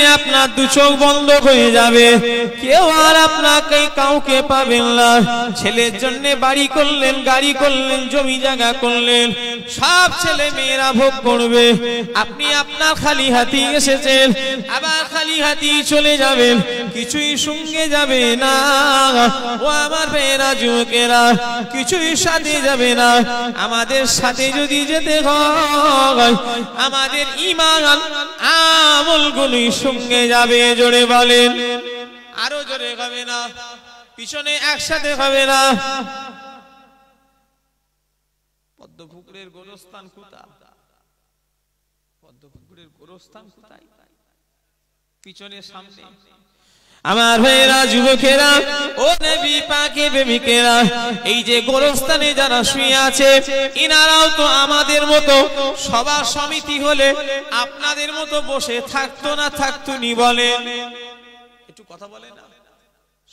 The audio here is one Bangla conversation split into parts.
দিনে আপনার দু চোখ বন্ধ হয়ে যাবে, কেউ আর আপনাকে কাউকে পাবেন না। ছেলের জন্য বাড়ি করলেন, গাড়ি করলেন, জমি জায়গা করলেন, সব ছেলে মেয়েরা ভোগ করবে। আপনি আপনার খালি হাতি এসেছেন, আবার খালি হাতি চলে যাবেন, কিছুই সঙ্গে যাবে না। ও আমার মেয়েরা, যুবকেরা, কিছুই সাথে যাবে না। আমাদের সাথে যদি যেতে হয়, আমাদের ঈমান আমলগুলোই সঙ্গে যাবে। জোরে বলেন, আরো জোরে হবে না, পিছনে একসাথে হবে না। পদ্মপুকুরের গোরস্থান কোথায়? পদ্মপুকুরের গোরস্থান কোথায়? পিছনে, সামনে। আমার ভাইরা, যুবকেরা, ও নবী পাকের প্রেমিকেরা, এই যে গোরস্থানে যারা শুয়ে আছে, ইনারাও তো আমাদের মতো সভা সমিতি হলে আপনাদের মতো বসে থাকতো না থাকতো নি? বলে একটু কথা বলে না।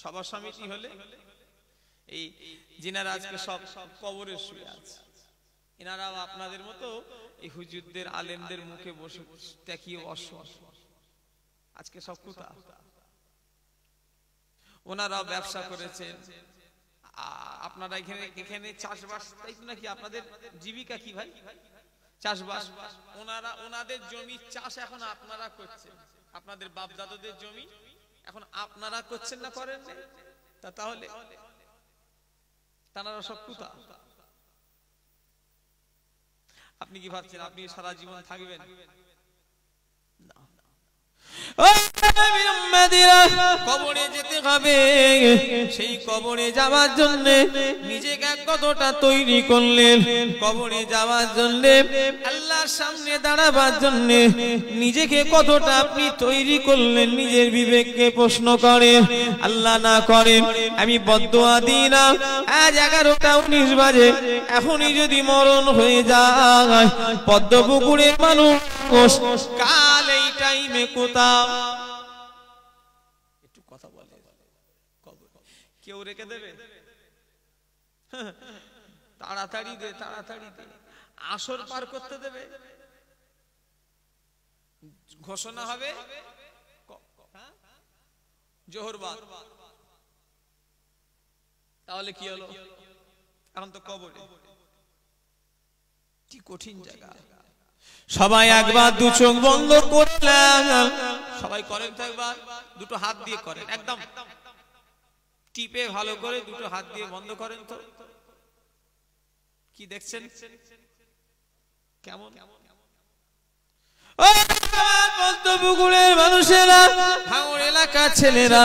সভা সমিতি হলে এই যিনারা আজকে সব কবরে শুয়ে আছে, ইনারাও আপনাদের মতো এই হুজুরদের, আলেমদের মুখে বসে তাকিয়ে অসহায়। আজকে সব কোথায়? ওনারাও ব্যবসা করেছেন, আপনারা এখানে চাষবাস, তাই তো নাকি? আপনাদের জীবিকা কি ভাই? চাষবাস। ওনারা ওনাদের জমি চাষ এখন আপনারা করছেন, আপনাদের বাপ দাদাদের জমি এখন আপনারা করছেন না, করেন? তাহলে তারা সব কোথায়? আপনি কি ভাবছেন আপনি সারা জীবন থাকবেন? কবরে যেতে হবে। সেই কবরে যাওয়ার জন্য নিজেকে কতটা তৈরি করলেন? কবরে যাওয়ার জন্য, আল্লাহর সামনে দাঁড়াবার জন্য নিজেকে কতটা আপনি তৈরি করলেন? নিজের বিবেককে প্রশ্ন করেন। আল্লাহ না করেন আমি বদদুয়া দিই না, আজ 11টা 19 বাজে, এখনই যদি মরণ হয়ে যায়, পদ্মপুকুরের মানুষ কাল এই টাইমে কোথাও একটু কথা বলে, কেউ রেখে দেবে? তাড়াতাড়ি দে, তাড়াতাড়ি দে, আসর পার করতে দেবে। ঘোষণা হবে জোহরবাদ, তাহলে কি হলো? এখন তো কবরে। কি কঠিন জায়গা। সবাই একবার দু চোখ বন্ধ করলেন, সবাই করেন তো, একবার দুটো হাত দিয়ে করেন, একদম টিপে ভালো করে দুটো হাত দিয়ে বন্ধ করেন তো। কি দেখছেন? কেমন? পদ্মপুকুরের মানুষেরা, ভাঙড় এলাকার ছেলেরা,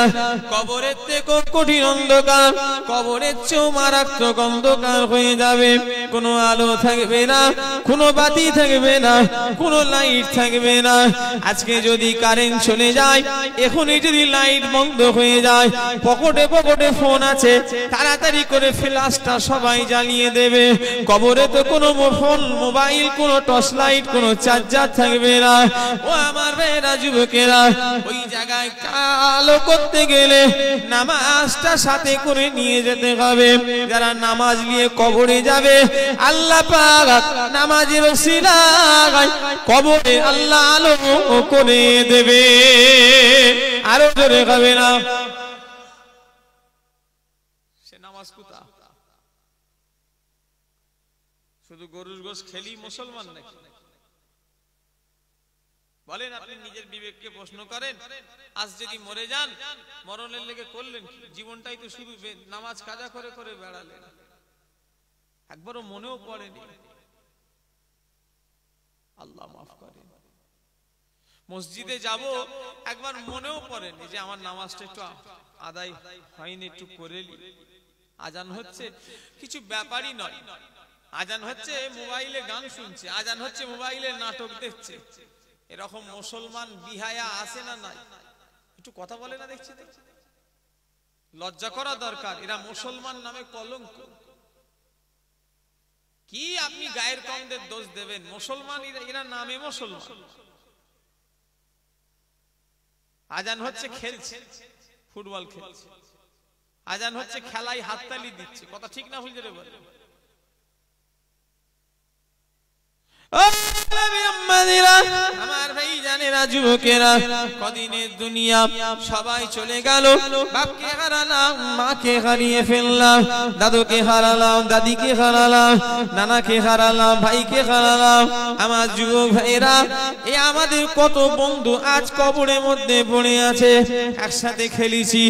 কবরের থেকে কঠিন অন্ধকার, কবরের চেয়েও মারাত্মক অন্ধকার হয়ে যাবে। কোনো আলো থাকবে না, কোনো বাতি থাকবে না, কোনো লাইট থাকবে না। আজকে যদি কারেন্ট চলে যায়, এখনই যদি লাইট বন্ধ হয়ে যায়, পকেটে পকেটে ফোন আছে, তাড়াতাড়ি করে ফ্ল্যাশটা সবাই জ্বালিয়ে দেবে। কবরে তো কোনো ফোন, মোবাইল, কোনো টর্চ লাইট, কোনো চার্জার থাকবে না। ও আমার ভাইরা, যুবকেরা, ওই জায়গায় আলো করতে গেলে নামাজটা সাথে করে নিয়ে যেতে হবে। যারা নামাজ নিয়ে কবরে যাবে, আল্লাহ পাক নামাজের ওসিলায় কবরে আল্লাহ আলো করে দেবে। আরো জোরে হবে না? সে নামাজ কোথায়? শুধু গরুর গোশ খেলি মুসলমান নাকি? বলেন, আপনি নিজের বিবেককে প্রশ্ন করেন। আজ যদি মরে যান, মরণের লেগে করলেন জীবনটাই তো শুধু নামাজ কাজা করে করে বেড়ালেন, একবারও মনেও পড়েনি। আল্লাহ মাফ করে। মসজিদে যাব, একবার মনেও পড়েনি যে আমার নামাজটা একটু আদায় হয়নি, একটু করে নি। আজান হচ্ছে, কিছু ব্যাপারই নয়। আজান হচ্ছে, মোবাইলে গান শুনছে, আজান হচ্ছে, মোবাইলে নাটক দেখছে। এরকম মুসলমান বিহায়া আছে না নাই? একটু কথা বলে না, দেখছি। লজ্জা করা দরকার। এরা মুসলমান নামে কলঙ্ক। কি আপনি গায়ের কমদের দোষ দেবেন? মুসলমান এরা নামে মুসলমান। আজান হচ্ছে, খেলছে, ফুটবল খেলছে। আজান হচ্ছে, খেলায় হাততালি দিচ্ছে। কথা ঠিক না? হুজুরে বলে আমার ভাই জানেরা যুবকেরা কদিনের দুনিয়া সবাই চলে গেল বাপকে হারালাম মাকে হারিয়ে ফেললাম দাদুকে হারালাম দাদিকে হারালাম নানাকে হারালাম ভাইকে হারালাম আমার যুবক ভাইরা এই আমাদের কত বন্ধু আজ কবরের মধ্যে পড়ে আছে একসাথে খেলেছি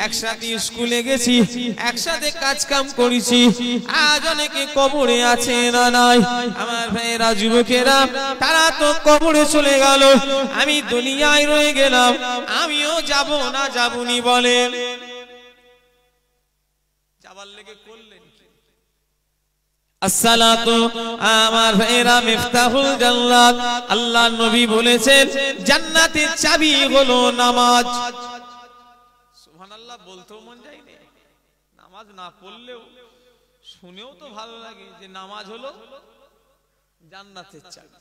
একসাথে স্কুলে গেছি একসাথে কাজ কাম করেছি আজ অনেকে কবরে আছে না নাই আমার ভাইরা যুবকেরা তারা তো কবরে চলে গেল আমি দুনিয়ায় রয়ে গেলাম আমিও যাব না যাবনি বলেন যাবার লেগে করলেন আসসালাতু আমার ভাইরা মিফতাহুল জান্নাত আল্লাহর নবী বলেছেন জান্নাতের চাবি হলো নামাজ সুবহানাল্লাহ বলতেও মন যায় না নামাজ না পড়লেও শুনেও তো ভালো লাগে যে নামাজ হলো জান্নাতের চাবি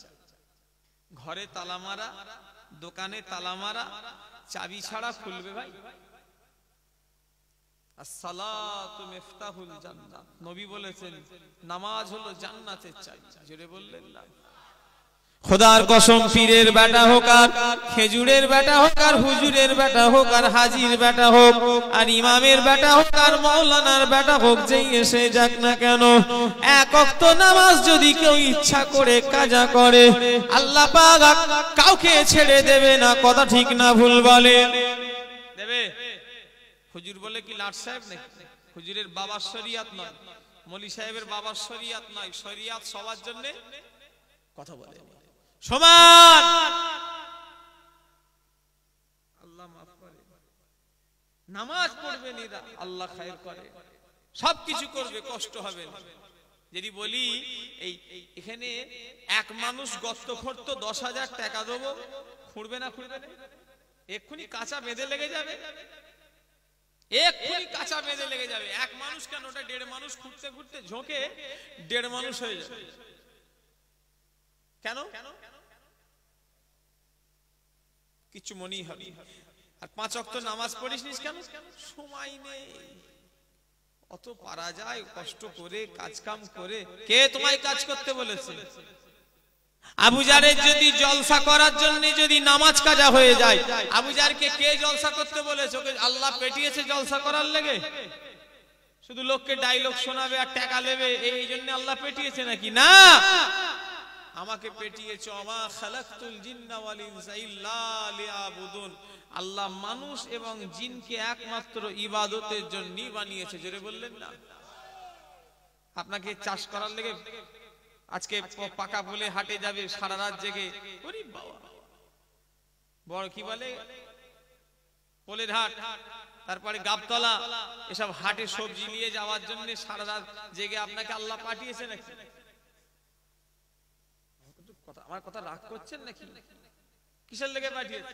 ঘরে তালা মারা দোকানে তালা মারা চাবি ছাড়া খুলবে ভাই আসসালাতু মিফতাহুল জান্নাত নবী বলেছেন নামাজ হলো জান্নাতের চাবি জোরে বললেন না খোদার কসম পীরের বেটা হোক আর খেজুরের বেটা হোক আর হুজুরের বেটা হোক আর হাজির বেটা হোক আর ইমামের বেটা হোক আর মাওলানার বেটা হোক যেই এসে যাক না কেন এক ওয়াক্ত নামাজ যদি কেউ ইচ্ছা করে কাজা করে আল্লাহ পাক কাউকে ছেড়ে দেবে না কথা ঠিক না ভুল বলে দেবে হুজুর বলে কি লাট সাহেব নাকি হুজুরের বাবার শরিয়াত নয় মলি সাহেবের বাবার শরিয়াত নয় শরিয়াত সবার জন্য কথা বলে সমান আল্লাহ মাফ করে নামাজ পড়বে নিরা আল্লাহ খায়ের করে সবকিছু করবে কষ্ট হবে না যদি বলি এই এখানে এক মানুষ গর্ত খুঁড়তো 10,000 টাকা দেবো খুঁড়বে না খুঁড়বে না এক্ষুনি কাঁচা বেঁধে লেগে যাবে এক্ষুনি কাঁচা বেঁধে লেগে যাবে এক মানুষ কেন ওটা 1.5 মানুষ খুঁড়তে খুঁড়তে ঝোঁকে 1.5 মানুষ হয়ে যাবে কেন কিছু মনেই হবে আর 5 ওয়াক্ত নামাজ পড়িস নিস কেন সময় নেই অত পারা যায় কষ্ট করে কাজ কাম করে কে তোমায় কাজ করতে বলেছে আবু জারের যদি জলসা করার জন্য যদি নামাজ কাজা হয়ে যায় আবু জারকে কে জলসা করতে বলেছে ওকে আল্লাহ পেটিয়েছে জলসা করার লেগে শুধু লোককে ডায়লগ শোনাবে আর টাকা নেবে এই জন্য আল্লাহ পেটিয়েছে নাকি না আমাকে পেটিয়েছে ওমা খালাকতুল জিন্না ওয়াল ইনসা ইল্লা লিয়াবুদুন আল্লাহ মানুষ এবং জিনকে একমাত্র ইবাদতের জন্যই বানিয়েছে জোরে বললেন না আপনাকে চাষ করার লেগে আজকে পাকা বলে হাটে যাবে সারা রাত জেগে ওরে বাবা বড় কি বলে পোলের হাট তারপরে গাবতলা এসব হাটে সবজি নিয়ে যাওয়ার জন্য সারা রাত জেগে আপনাকে আল্লাহ পাঠিয়েছে নাকি আমার কথা রাগ করছেন নাকি কিসের লেগে পাঠিয়েছে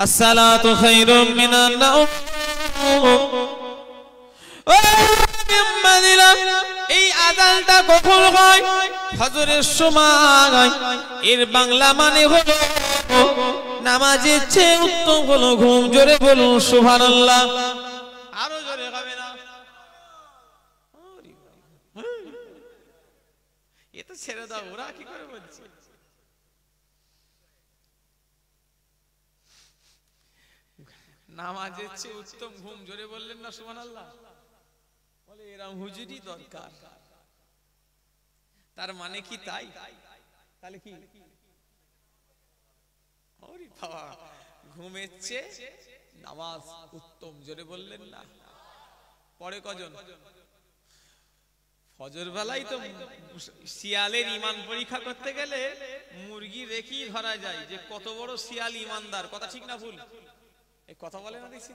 আসসালাতু খায়রুম মিনান নাওম এই আযানটা কখন হয় ফজরের সময় এর বাংলা মানে হলো নামাজের চেয়ে উত্তম হলো ঘুম জোরে বলুন সুবহানাল্লাহ আরো জোরে হবে না এটা ছেড়ে দাও ওরা কি করে বলছে নামাজের চেয়ে উত্তম ঘুম জোরে বললেন না সুবহানাল্লাহ বলে এরকম হুজুরই দরকার তার মানে কি তাই তাহলে কি ওরে বাবা ঘুমের চেয়ে নামাজ উত্তম জোরে বললেন না পরে কজন ফজর বেলায় তো শিয়ালের ঈমান পরীক্ষা করতে গেলে মুরগি রেখেই ধরা যায় যে কত বড় শিয়াল ঈমানদার কথা ঠিক না ভুল এই কথা বলে না দেখছি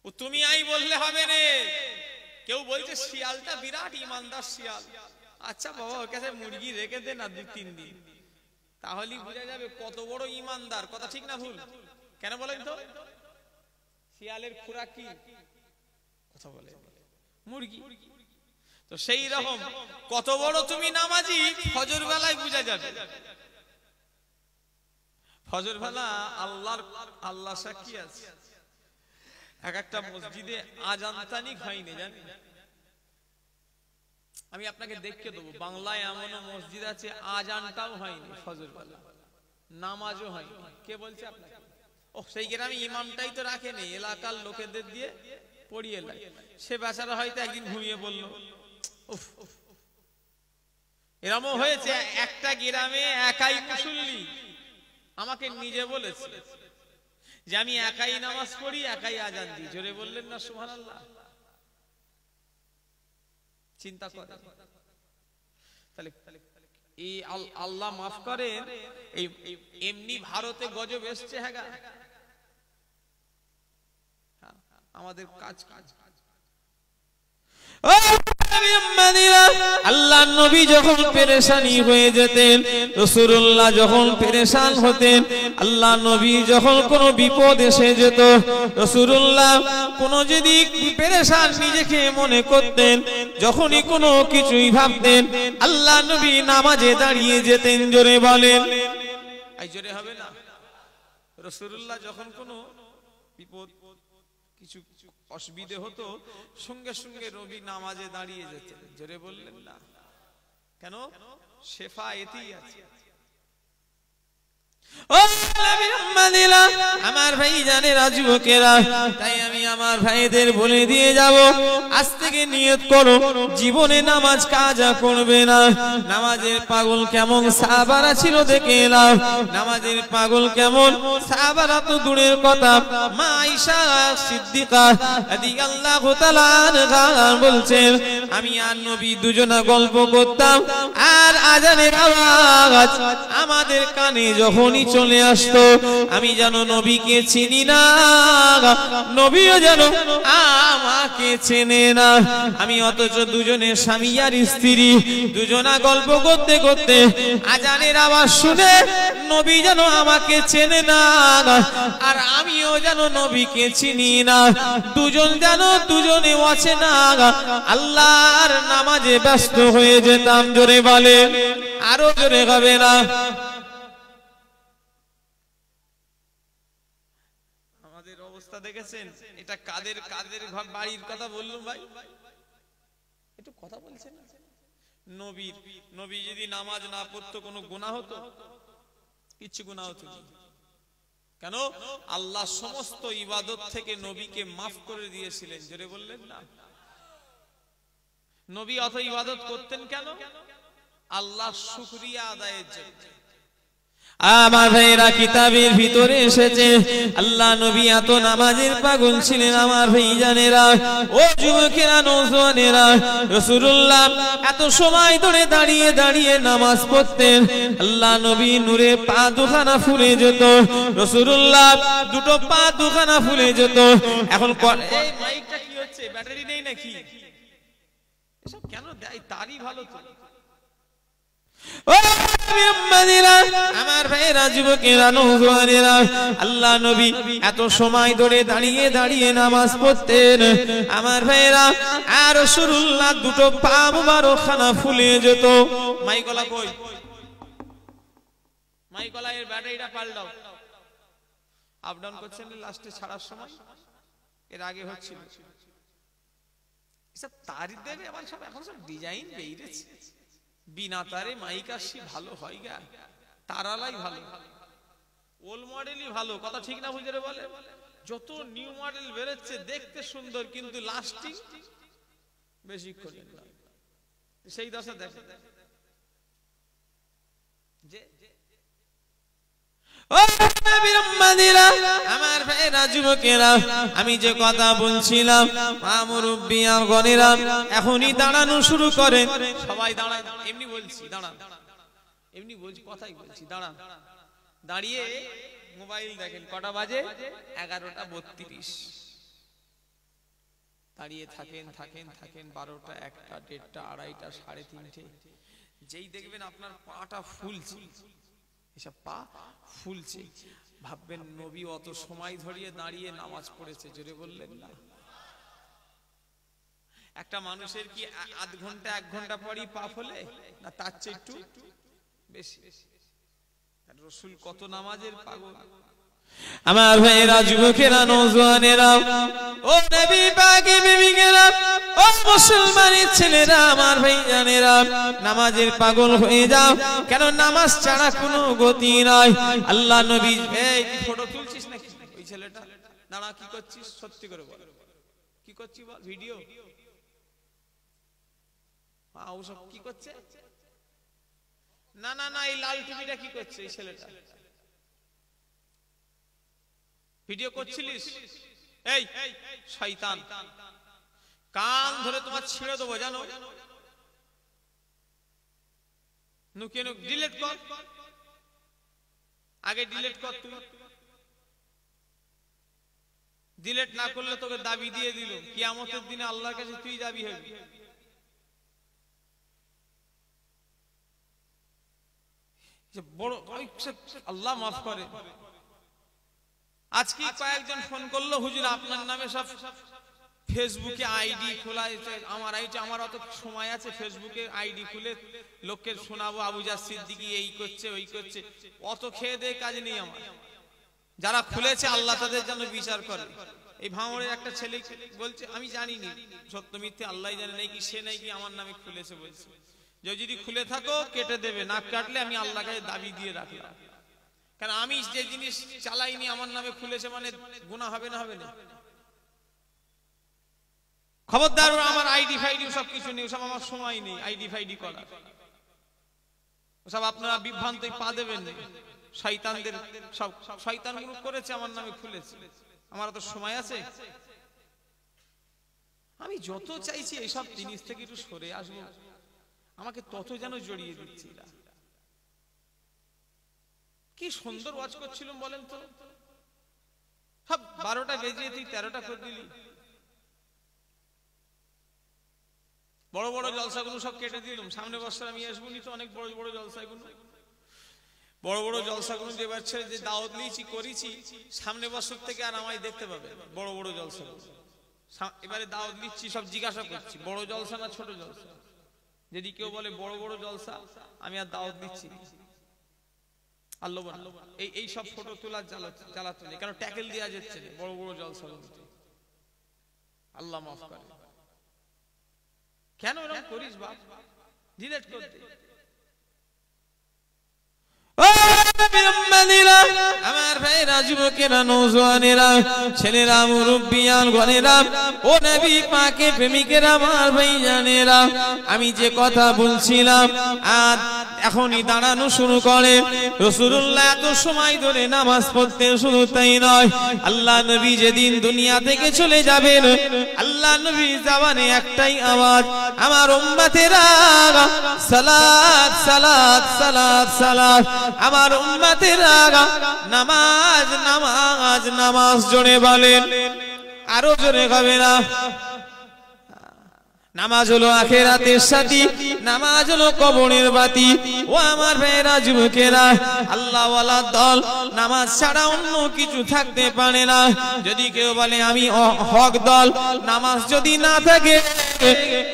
ও তুমি আই বললে হবে না কেউ বলছে শিয়ালটা বিরাট ঈমানদার শিয়াল আচ্ছা বাবা ওর কাছে মুরগি রেখে দে না 2-3 দিন তাহলেই বোঝা যাবে কত বড় ঈমানদার কথা ঠিক না ভুল কেন বলেন তো শিয়ালের খোরাক কি কথা বলে মুরগি তো সেই রকম কত বড় তুমি নামাজি ফজর বেলায় বোঝা যাবে ফজর বেলা আল্লাহ সাক্ষী আছে এক একটা মসজিদে আজান তানিক হয়নি জানেন আমি আপনাকে দেখে দেবো, বাংলায় এমনও মসজিদ আছে আজানটাও হয়নি, ফজর বেলা নামাজও হয়নি। কে বলছে আপনাকে? ও সেই গ্রামে ইমামটাই তো রাখেনি, এলাকার লোকেদের দিয়ে পড়িয়ে লাগে। সে বেচারা হয়তো একদিন ঘুমিয়ে বলল। এরমও হয়েছে, একটা গ্রামে একাই মুসল্লি আমাকে নিজে বলেছে যে আমি একাই নামাজ পড়ি, একাই আজান দিই। জোরে বললেন না সুবহানাল্লাহ? চিন্তা করেন তাহলে এই আল্লাহ মাফ করেন, এই এমনি ভারতে গজব এসছে। হ্যাঁ, আমাদের কাজ আল্লাহর নবী যখন পেরেশানি হয়ে যেতেন, রাসূলুল্লাহ যখন পেরেশান হতেন, আল্লাহর নবী যখন কোনো বিপদ এসে যেত, রাসূলুল্লাহ কোনো যদি পেরেশান নিজেকে মনে করতেন, যখনই কোনো কিছুই ভাবতেন, আল্লাহর নবী নামাজে দাঁড়িয়ে যেতেন। জোরে বলেন, এই জোরে হবে না? রাসূলুল্লাহ যখন কোনো বিপদ কিছু অসুবিধে হতো, সঙ্গে সঙ্গে নবী নামাজে দাঁড়িয়ে যেতেন। জোরে বললেন না? কেন? শেফা এতেই আছে। আমার ভাই জানেরা, যুবকেরা, তাই আমি আমার ভাইদের বলে দিয়ে যাব, আজ থেকে নিয়ত করো জীবনে নামাজ কাজা করবে না। নামাজের পাগল কেমন সাহাবারা ছিল দেখে এলাম। নামাজের পাগল কেমন সাহাবারা তো দূরের কথা, মা আয়েশা সিদ্দিকা রাদিয়াল্লাহু তাআলা আনহা বলছেন, আমি আর নবী দুজনা গল্প করতাম, আর আজানের আওয়াজ আমাদের কানে যখনই চলে আসতো, আমি যেন নবীকে চিনি না, নবীও যেন আমাকে চেনে না। আমি অথচ দুজনে স্বামী আর স্ত্রী, দুজনা গল্প করতে করতে আজানের আওয়াজ শুনে নবী যেন আমাকে চেনে না, আর আমিও যেন নবীকে চিনি না। দুজন যেন দুজনে অচেনা, আল্লাহর নামাজে ব্যস্ত হয়ে যেতাম। জোরে বলে, আরো জোরে হবে না? আমাদের অবস্থা দেখেছেন? এটা কাদের কাদের বাড়ির কথা বললুম ভাই, একটু কথা বলছেন। নবী যদি নামাজ না পড়তো কোনো গুনাহ হতো? কিচ্ছু গুনাহ হতো না। কেন? আল্লাহ সমস্ত ইবাদত থেকে নবীকে মাফ করে দিয়েছিলেন। জোরে বললেন না? নবী অত ইবাদত করতেন কেন? আল্লাহর শুকরিয়া আদায়ের জন্য। আমার ভাইরা, কিতাবের ভিতরে এসেছে আল্লাহ নবী এত নামাজের পাগল ছিলেন। আমার ভাই জানেরা, ও যুবকেরা, নওজওয়ানেরা, রাসূলুল্লাহ এত সময় ধরে দাঁড়িয়ে দাঁড়িয়ে নামাজ পড়তেন। আল্লাহ নবী নূরে পা দুখানা ফুলে যেত, রাসূলুল্লাহ দুটো পা দুখানা ফুলে যেত। এখন এই মাইকটা কি হচ্ছে? ব্যাটারি নেই নাকি? এসব কেন দেয়? তারই ভালো তো। আমার ভাইরা, যুবকেরা, নওজওয়ানেরা, আল্লাহ নবী এত সময় ধরে দাঁড়িয়ে দাঁড়িয়ে নামাজ পড়তেন। আমার ভাইরা, আর রাসূলুল্লাহ দুটো পা মুবারকখানা ফুলে যেত। মাইকলা কই? মাইকলা এর ব্যাটারিটা পাল্টাও। আপ ডাউন করছেন লাস্টে ছাড়ার সময়, এর আগে হচ্ছিল। এসব তারি দেবে আবার, সব এখন সব ডিজাইন বেরিয়েছে। বিনা তারে মাইক আসি ভালো হয় গা, তারালাই ভালো, ওল্ড মডেলই ভালো। কথা ঠিক না বুঝে বলে? যত নিউ মডেল বেরোচ্ছে দেখতে সুন্দর, কিন্তু লাস্টিং বেশিক্ষণ না। সেই দশা দেখে যে আমার ভাইরা, যুবকেরা, আমি যে কথা বলছিলাম, মুরব্বি আর গণেরা এখনই দাঁড়ানো শুরু করেন। সবাই দাঁড়ায়, এমনি বলছি দাঁড়ান, এমনি বলছি, কথাই বলছি দাঁড়ান। দাঁড়িয়ে মোবাইল দেখেন, কটা বাজে? 11:32। দাঁড়িয়ে থাকেন থাকেন থাকেন, 12টা, 1টা, 1:30, 2:30, 3:30। যেই দেখবেন আপনার পাটা ফুলছে, এসব পা ফুলছে, ভাববেন নবী অত সময় ধরিয়ে দাঁড়িয়ে নামাজ পড়েছে। জোরে বললেন না? একটা মানুষের কি আধ ঘন্টা 1 ঘন্টা পরই পা ফোলে না? তার চেয়ে একটু বেশি। রাসূল কত নামাজের পাগল। আমার ভাইয়েরা, যুবকেরা, নওজোয়ানেরা, ও নবী পাকের প্রেমিকেরা, ও মুসলমানের ছেলেরা, আমার ভাইজানেরা, নামাজের পাগল হয়ে যাও, কেন নামাজ ছাড়া কোনো গতি নাই। আল্লাহ নবী, এই ফটো তুলছিস নাকি? ওই ছেলেটা দাঁড়া, কি করছিস? সত্যি করে বল, কি করছিস বল? ভিডিও? ওসব কি করছে? না না না, এই লাল টুপিটা কি করছে এই ছেলেটা? ভিডিও করছিলিস? এই শয়তান, কান ধরে তোমার ছিঁড়ে দেবো, জানো? নুকিয়ে ডিলিট কর, আগে ডিলিট কর। তুই ডিলিট না করলে তোকে দাবি দিয়ে দিল, কিয়ামতের দিনে আল্লাহর কাছে তুই দাবি হবি। বড় আল্লাহ মাফ করে। আজকে কয়েকজন ফোন করলো, হুজুর আপনার নামে সব ফেসবুকে আইডি খোলা। আমার আইডি, আমার অত সময় আছে ফেসবুকে আইডি খুলে লোককে শোনাবো আবু জাহ সিদ্দিকী এই করছে ওই করছে? অত খেয়ে দেয়ে কাজ নেই আমার। যারা খুলেছে আল্লাহ তাদের জন্য বিচার করে। এই ভাঙড়ের একটা ছেলে বলছে, আমি জানি না সত্য মিথ্যে আল্লাহ জানে, নাকি সে নাকি আমার নামে খুলেছে বলছে। যদি খুলে থাকো কেটে দেবে, না কাটলে আমি আল্লাহর কাছে দাবি দিয়ে রাখলাম। কারণ আমি যে জিনিস চালাইনি আমার নামে খুলেছে, মানে গুনাহ হবে না? হবে না? খবরদার, আমার আইডি ফাইডি সব কিছু নেই, সব আমার সময় নেই আইডি ফাইডি করার। সব আপনারা বিভ্রান্তি পা দেবেন না। শয়তানদের সব শয়তানগুলো করেছে, আমার নামে খুলেছে। আমার তো সময় আছে? আমি যত চাইছি এইসব জিনিস থেকে একটু সরে আসবো, আমাকে তত যেন জড়িয়ে দিচ্ছি। কি সুন্দর ওয়াজ করছিলাম বলেন তো, সব 12টা বেজে তুই 13টা করে দিলি। বড় বড় জলসাগুলো সব কেটে দিলাম। সামনে বছর আমি আসবো নি তো, অনেক বড় বড় জলসাগুলো, বড় বড় জলসাগুলো যে বছর যে দাওয়াত নিয়েছি করেছি, সামনে বছর থেকে আর আমায় দেখতে পাবে বড় বড় জলসাগুলো। এবারে দাওয়াত নিচ্ছি, সব জিজ্ঞাসা করছি বড় জলসা না ছোট জলসা। যদি কেউ বলে বড় বড় জলসা, আমি আর দাওয়াত দিচ্ছি আল্লাহ। এই সব ফটো তোলার জ্বালাতে নেই, কারণ ট্যাকেল দেওয়া যাচ্ছে না বড় বড় জলসা। আল্লাহ মাফ করে। কেন এরকম করিস বাপ? ডিলিট কর দে। আমার ভাইরা, যুবকেরা, নওজোয়ানেরা, ছেলেরা, মুরব্বিয়ান গণেরা, ও নবী পাকের প্রেমিকেরা, আমার ভাইজানেরা, আমি যে কথা বলছিলাম আর এখনই দাঁড়ানো শুরু করে। রাসূলুল্লাহ এত সময় ধরে নামাজ পড়তে, শুধু তাই নয়, আল্লাহ নবী যেদিন দুনিয়া থেকে চলে যাবেন, আল্লাহ নবী জবানে একটাই আওয়াজ, আমার উম্মতেরা সালাত সালাত সালাত সালাত, আমার উম্মতেরা নামাজ নামাজ নামাজ। জোরে বলেন, আরো জোরে হবে না? নামাজ হলো আখিরাতের সাথী, নামাজ হলো কবরের বাতি। ও আমার ভাইরা, যুবকেরা, আল্লাহ ওয়ালা দল নামাজ ছাড়া অন্য কিছু থাকতে পারে না। যদি কেউ বলে আমি হক দল, নামাজ যদি না থাকে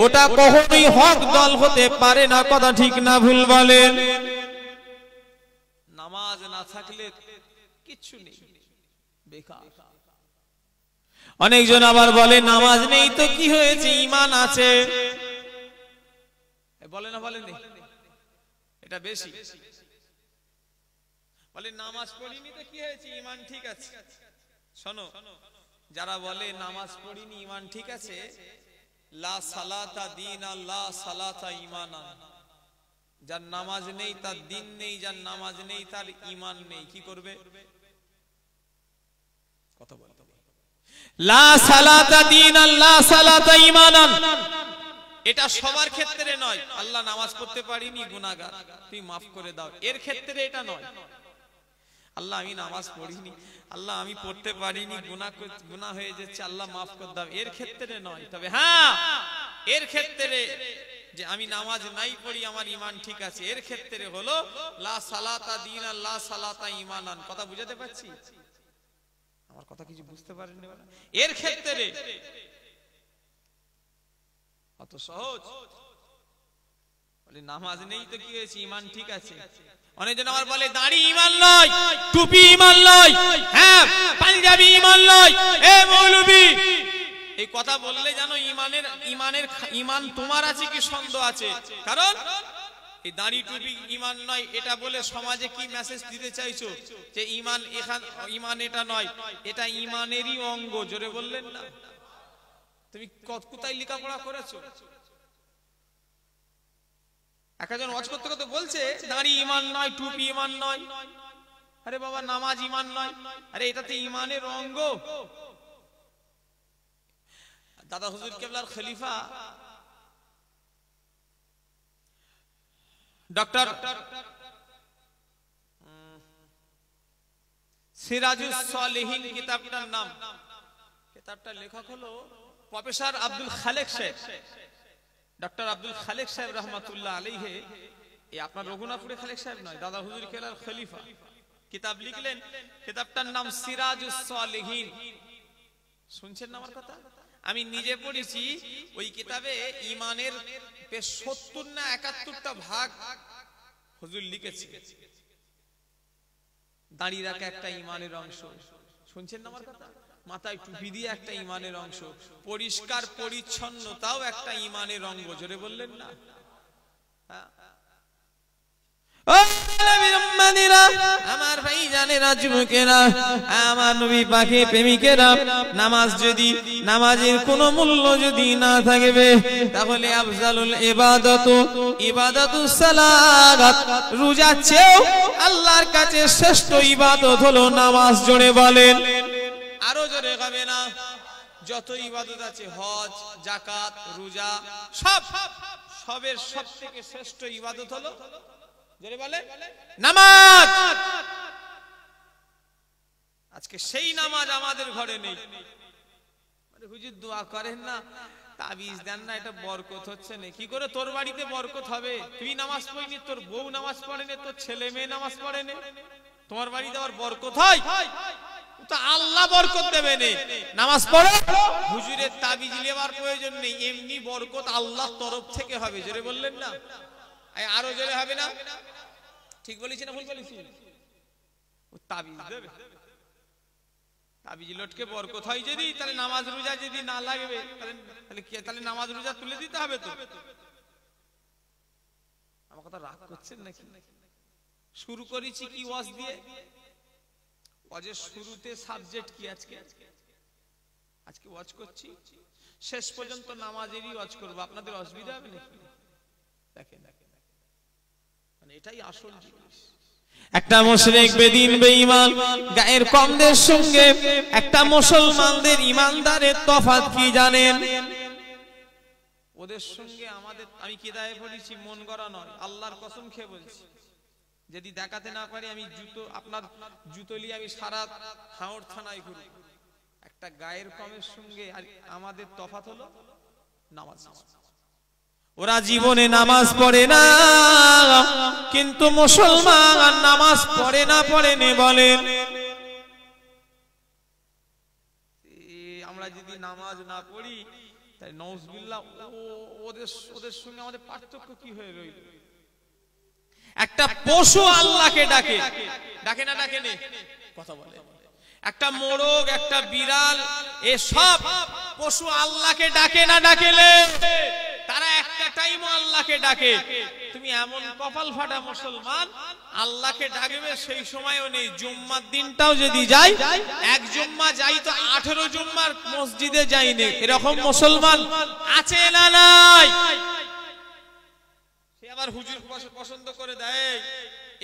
ওটা কখনোই হক দল হতে পারে না। কথা ঠিক না ভুল বলেন? নামাজ না থাকলে কিচ্ছু নেই, বেকার। অনেকজন আবার বলে নামাজ নেই তো কি হয়েছে, ঈমান আছে। বলে না? বলে নেই? এটা বেশি বলে নামাজ পড়িনি তো কি হয়েছে, ঈমান ঠিক আছে। শোনো, যারা বলে নামাজ পড়িনি ঈমান ঠিক আছে, লা সালাতা দীনা লা সালাতা ঈমানা। যার নামাজ নেই তার দিন নেই, যার নামাজ নেই তার ঈমান নেই। কি করবে? কথা বলতে লা সালাতা দীনান লা সালাতা ঈমানান। এটা সবার ক্ষেত্রে নয়। আল্লাহ নামাজ পড়তে পারিনি, গুনাহগার, তুই মাফ করে দাও, এর ক্ষেত্রে এটা নয়। আল্লাহ আমি নামাজ পড়িনি, আল্লাহ আমি পড়তে পারিনি, গুনাহ হয়ে যাচ্ছে, আল্লাহ মাফ করে দাও, এর ক্ষেত্রে নয়। তবে হ্যাঁ, এর ক্ষেত্রে যে আমি নামাজ নাই পড়ি আমার ঈমান ঠিক আছে, এর ক্ষেত্রে হলো লা সালাতা দীনান লা সালাতা ঈমানান। কথা বুঝাতে পারছি? আমার কথা কিছু বুঝতে পারেননি? এর ক্ষেত্রে অত সহজ বলে নামাজ নেই তো কি হয়েছে, ঈমান ঠিক আছে। অনেকজন আবার বলে দাড়ি ঈমান নয়, টুপি ঈমান নয়, হ্যাঁ পাঞ্জাবি ঈমান নয়। এ মৌলবি, এই কথা বললে জানো ঈমান তোমার আছে কি সন্দেহ আছে। কারণ এই দাড়ি টুপি ঈমান নয় এটা বলে সমাজে কি মেসেজ দিতে চাইছো? যে ঈমান এটা নয়, এটা ঈমানেরই অঙ্গ। জোরে বললেন না? তুমি কোথায় লেখাপড়া করেছো? একজন ওয়াজ করতে করতে বলছে দাড়ি ঈমান নয়, টুপি ঈমান নয়। আরে বাবা, নামাজ ঈমান নয়? আরে এটা তো ঈমানের অঙ্গ। দাদা হুজুর কেবলার খলিফা ডক্টর সিরাজুস সালেহিন কিতাবটার নাম, কিতাবটার লেখক হলো প্রফেসর আব্দুল খালেক সাহেব, ডক্টর আব্দুল খালেক সাহেব রহমাতুল্লাহ আলাইহি। এই আপনার রঘুনাথপুরে খালেক সাহেব নয়, দাদা হুজুর কেবলার খলিফা কিতাব লিখলেন। কিতাবটার নাম সিরাজুস সালেহিন। শুনছেন না আমার কথা? আমি নিজে পড়েছি। ওই কিতাবে ঈমানের ৭০ না ৭১টা ভাগ হুজুর লিখেছে। দাড়ি রাখা একটা ঈমানের অংশ। শুনছেন না আমার কথা? মাথায় টুপি দিয়ে একটা ঈমানের অংশ। পরিষ্কার পরিচ্ছন্নতাও একটা ঈমানের অঙ্গ। জোরে বললেন না? আমার ভাই জানেরা, যুবকেরা, আমার নবী পাকের প্রেমিকেরা, নামাজের কোনো মূল্য যদি না থাকবে তাহলে আফজালুল ইবাদাতুস সালাত, রোজা চেয়েও আল্লাহর কাছে শ্রেষ্ঠ ইবাদত হলো নামাজ। জোরে বলেন, আরো জোরে হবে না? যত ইবাদত আছে, হজ, যাকাত, রোজা, সবের সবথেকে শ্রেষ্ঠ ইবাদত হলো জোরে বলে নামাজ। আজকে সেই নামাজ আমাদের ঘরে নেই। হুজুর দোয়া করেন না, তাবিজ দেন না, এটা বরকত হচ্ছে না। কি করে তোর বাড়িতে বরকত হবে? তুই নামাজ পড়িনি, তোর বউ নামাজ পড়েনি, তোর ছেলে মেয়ে নামাজ পড়েনি, তোমার বাড়িতে আবার বরকত হয়? তো আল্লাহ বরকত দেবে না। নামাজ পড়ো, হুজুরের তাবিজ নেওয়ার প্রয়োজন নেই, এমনি বরকত আল্লাহর তরফ থেকে হবে। জোরে বললেন না? আরো জোরে হবে না? ঠিক বলেছি না ভুল বলেছি? তাবিজ দেবে, তাবিজ লটকে বরকত হয় যদি, তাহলে নামাজ রোজা যদি না লাগবে তাহলে নামাজ রোজা তুলে দিতে হবে। তো আমার কথা রাগ করছেন নাকি? শুরু করেছি কি ওয়াজ দিয়ে? ওয়াজের শুরুতে সাবজেক্ট কি? আজকে ওয়াজ করছি, শেষ পর্যন্ত নামাজেরই ওয়াজ করবো। আপনাদের অসুবিধা হবে নাকি? দেখেন, মানে এটাই আসল জিনিস। একটা মুশরিক, বেদিন, বেঈমান, গায়ের কমদের সঙ্গে একটা মুসলমানদের ইমানদারের তফাৎ কি জানেন? ওদের সঙ্গে আমাদের, আমি কিতাবে পড়েছি, মন গড়া নয়, আল্লাহর কসম খেয়ে বলছি। যদি দেখাতে না পারি, আমি আপনার জুতো নিয়ে আমি সারা হাওড় থানায় ঘুরি। একটা গায়ের কমের সঙ্গে আর আমাদের তফাৎ হলো নামাজ। ওরা জীবনে নামাজ পড়ে না, কিন্তু মুসলমান নামাজ পড়ে না বলেন। আমরা যদি নামাজ না পড়ি তাই নাউজুবিল্লাহ, ওদের সঙ্গে আমাদের পার্থক্য কি হয়ে রইল? একটা পশু আল্লাহকে ডাকে, ডাকে না ডাকে না? কথা বলে। একটা মোরগ, একটা বিড়াল, এসব পশু আল্লাহকে ডাকে না ডাকেলে? তারা একটা টাইমও আল্লাহকে ডাকে। তুমি এমন কপাল ফাটা মুসলমান, আল্লাহকে ডাকবে সেই সময়ও নেই। জুম্মার দিনটাও যদি যাই, এক জুম্মা যাই তো 18 জুম্মার মসজিদে যাইনি, এরকম মুসলমান আছে না নাই? সে আবার হুজুর পছন্দ করে দেয়।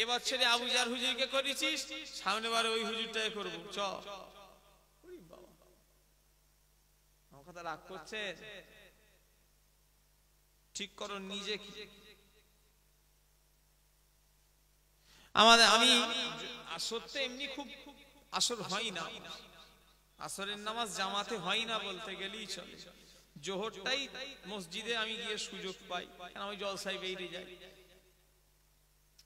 এবার ছেড়ে আবুজার হুজুরকে করেছিস, সামনে বার ওই হুজুরটাই করবো। চ আমার কথা রাগ করছে? ঠিক করো নিজে। আমি সত্যি এমনি খুব আসর হয় না, আসরের নামাজ জামাতে হয় না বলতে গেলেই চলে। জোহরটাই মসজিদে আমি গিয়ে সুযোগ পাই, কেন আমি জলসায় বেরিয়ে যাই।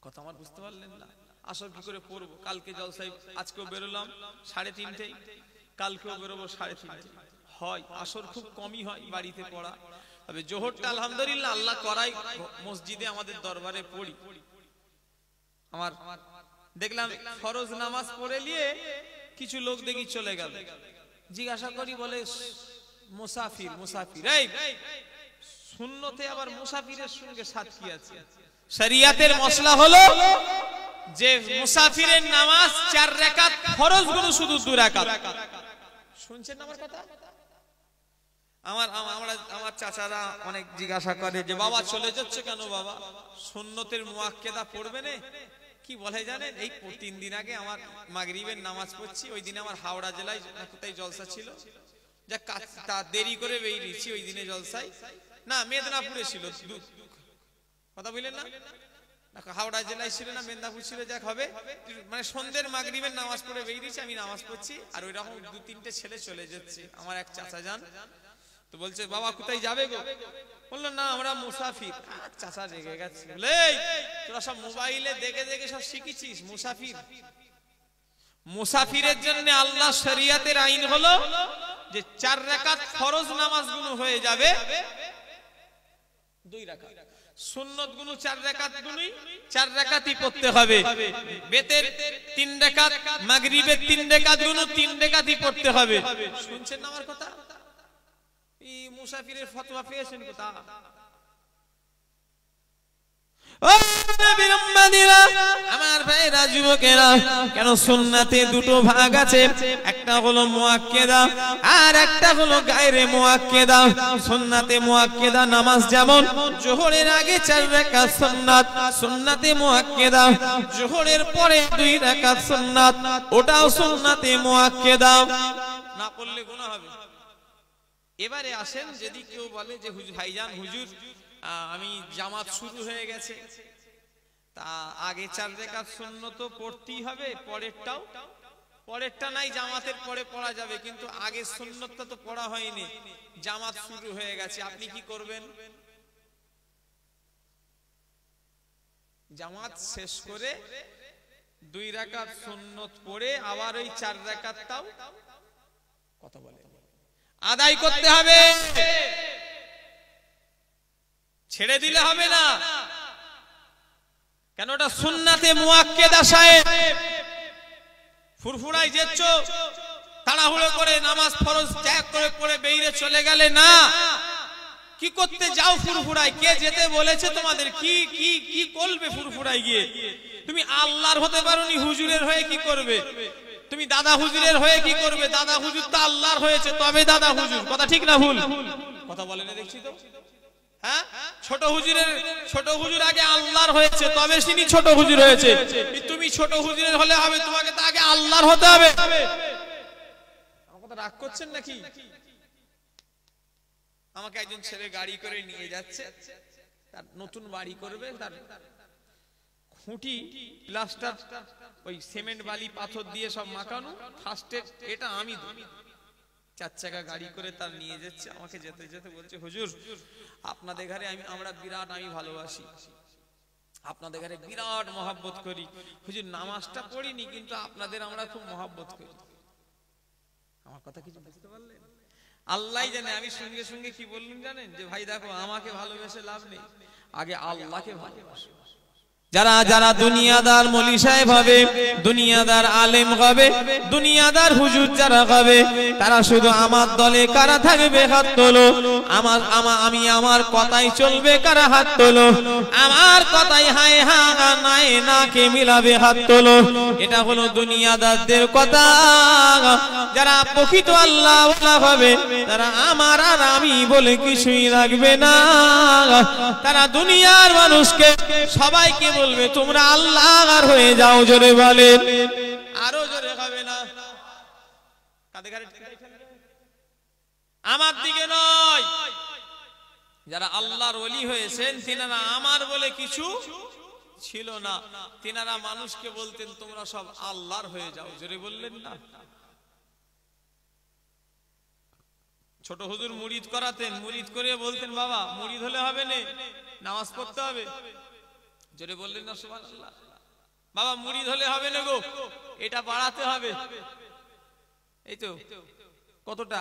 কথা আমার বুঝতে পারলেন না? আসর কি করে পড়বো? কালকে জলসায়, আজকেও বেরোলাম 3:30, কালকেও বেরোবো 3:30 হয়। আসর খুব কমই হয় বাড়িতে পড়া। তবে জোহরটা আলহামদুলিল্লাহ আল্লাহ করাই মসজিদে আমাদের দরবারে পড়ি। আমার দেখলাম ফরজ নামাজ পড়ে নিয়ে কিছু লোক দেখি চলে গেল, জিজ্ঞাসা করি বলে মুসাফির মুসাফির। এই সুন্নতে আবার মুসাফিরের সঙ্গে সাথ কি আছে? শরিয়াতের মশলা হলো যে মুসাফিরের নামাজ 4 রাকাত, ফরজ গুলো শুধু 2 রাকাত। শুনছেন আমার কথা? আমার চাচারা অনেক জিজ্ঞাসা করে যে বাবা চলে যাচ্ছে কেন বাবা, সুন্নতের মুআক্কেদা পড়বে না? কি বলে জানেন, এই 3 দিন আগে আমার মাগরিবের নামাজ পড়ছি, ওই দিনে আমার হাওড়া জেলায় কোথায় জলসা ছিল, যা দেরি করে বেরিয়েছি ওই দিনে জলসায়, না মেদিনীপুরে ছিল, কথা বললেন না, হাওড়া জেলায় ছিল না মেদিনীপুর ছিল, যাক হবে, মানে সন্ধ্যের মাগরিবের নামাজ পড়ে বেরিয়েছি, আমি নামাজ পড়ছি আর ওই রকম 2-3টে ছেলে চলে যাচ্ছে। আমার এক চাচা যান তো বলছে বাবা কোথায় যাবে গো? বললো না আমরা মুসাফির। চাচা রেগে গেছে, বলে তোরা সব মোবাইলে দেখে দেখে সব শিখেছিস মুসাফির। মুসাফিরের জন্য আল্লাহ শরিয়াতের আইন হলো যে 4 রাকাত ফরজ নামাজগুলো হয়ে যাবে 2 রাকাত, সুন্নত গুলো 4 রাকাত গুলোই 4 রাকাতই পড়তে হবে, বেতের 3 রাকাত, মাগরিবের 3 রাকাত গুলো 3 রাকাতই পড়তে হবে। শুনছেন না আমার কথা? এই মুসাফিরের ফতোয়া পেয়েছেন কোথা? আমার ভাইরা যুবকেরা, কেন সুন্নাতে 2টো ভাগ আছে, একটা হলো মুআক্কেদা আর একটা হলো গায়রে মুআক্কেদা। সুন্নাতে মুআক্কেদা নামাজ যেমন যোহরের আগে 4 রাকাত সুন্নাত, সুন্নাতে মুআক্কেদা যোহরের পরে 2 রাকাত সুন্নাত, ওটাও সুন্নাতে মুআক্কেদা, না পড়লে গুনাহ হবে। এবারে আসেন, যদি কেউ বলে যে হুজুর ভাইজান হুজুর আমি জামাত শুরু হয়ে গেছে, তা আগে 4 রাকাত সুন্নত পড়তেই হবে, পরেরটা নাই জামাতের পরে পড়া যাবে, কিন্তু আগে সুন্নতটা তো পড়া হয়নি, জামাত শুরু হয়ে গেছে, আপনি কি করবেন? জামাত শেষ করে 2 রাকাত সুন্নত পড়ে আবার ওই 4 রাকাতটাও কথা বলে আদায় করতে হবে, ছেড়ে দিলে হবে না। কেন? ওটা সুন্নাতে মুআক্কেদা সাহেব। ফুরফুরাই যেচ্ছ, তাড়াহুড়ো করে নামাজ ফরজ ত্যাগ করে পড়ে বেরিয়ে চলে গেলে না। কি করতে যাও ফুরফুরাই? কে যেতে বলেছে তোমাদের? কি কি কি করবে ফুরফুরাই গিয়ে? তুমি আল্লাহর হতে পারোনি, হুজুরের হয়ে কি করবে? তুমি দাদা হুজুরের হয়ে কি করবে? দাদা হুজুর তো আল্লাহর হয়েছে, তবে দাদা হুজুর। কথা ঠিক না ভুল? কথা বলে না দেখছি তো। হ্যাঁ, ছোট হুজুর আগে আল্লাহর হয়েছে, তবে তিনি ছোট হুজুর হয়েছে। তুমি ছোট হুজুরের হলে হবে, তোমাকে তো আগে আল্লাহর হতে হবে। আমার কথা রাগ করছেন নাকি? আমাকে একজন ছেলে গাড়ি করে নিয়ে যাচ্ছে, তার নতুন বাড়ি করবে, তার খুঁটি প্লাস্টার ওই সিমেন্ট বালি পাথর দিয়ে সব মাখানো, ফার্স্টে এটা আমি 4 চাকা গাড়ি করে তার নিয়ে যাচ্ছে। আমাকে যেতে যেতে বলছে হুজুর আপনাদের ঘরে আমরা বিরাট আমি ভালোবাসি, আপনাদের ঘরে বিরাট মহব্বত করি হুজুর, নামাজটা পড়িনি কিন্তু আপনাদের আমরা খুব মহব্বত করি। আমার কথা কিছু বুঝতে পারলেন? আল্লাহই জানে। আমি সঙ্গে সঙ্গে কি বললাম জানেন? যে ভাই দেখো, আমাকে ভালোবেসে লাভ নেই, আগে আল্লাহকে ভালোবাসো। যারা যারা দুনিয়াদার মলি সাহেব হবে, দুনিয়াদার আলেম হবে, দুনিয়াদার হুজুর যারা হবে, তারা শুধু আমার দলে কারা থাকবে হাত তোলো। আমি আমার কথাই চলবে কারা হাত তোলো। আমার কথাই হায় হা নাই না কে মিলাবে হাত তোলো। এটা হলো দুনিয়াদারদের কথা। যারা প্রকৃত আল্লাহ হবে, তারা আমার আর আমি বলে কিছুই লাগবে না। তারা দুনিয়ার মানুষকে সবাইকে বলবে তোমরা আল্লাহর হয়ে যাও। জোরে বলেন, আরো জোরে হবে না? আমার দিকে নয়, যারা আল্লাহর ওলি হয়েছেন তিনারা আমার বলে কিছু ছিল না, তিনারা মানুষকে বলতেন তোমরা সব আল্লাহর হয়ে যাও। জোরে বললেন না? ছোট হুজুর মুরিদ করাতেন, মুরিদ করে বলতেন বাবা মুরিদ হলে হবে না, নামাজ পড়তে হবে। জোরে বললেন না সুবহানাল্লাহ? বাবা মুরিদ হলে হবে না গো, এটা বাড়াতে হবে। এই তো কতটা,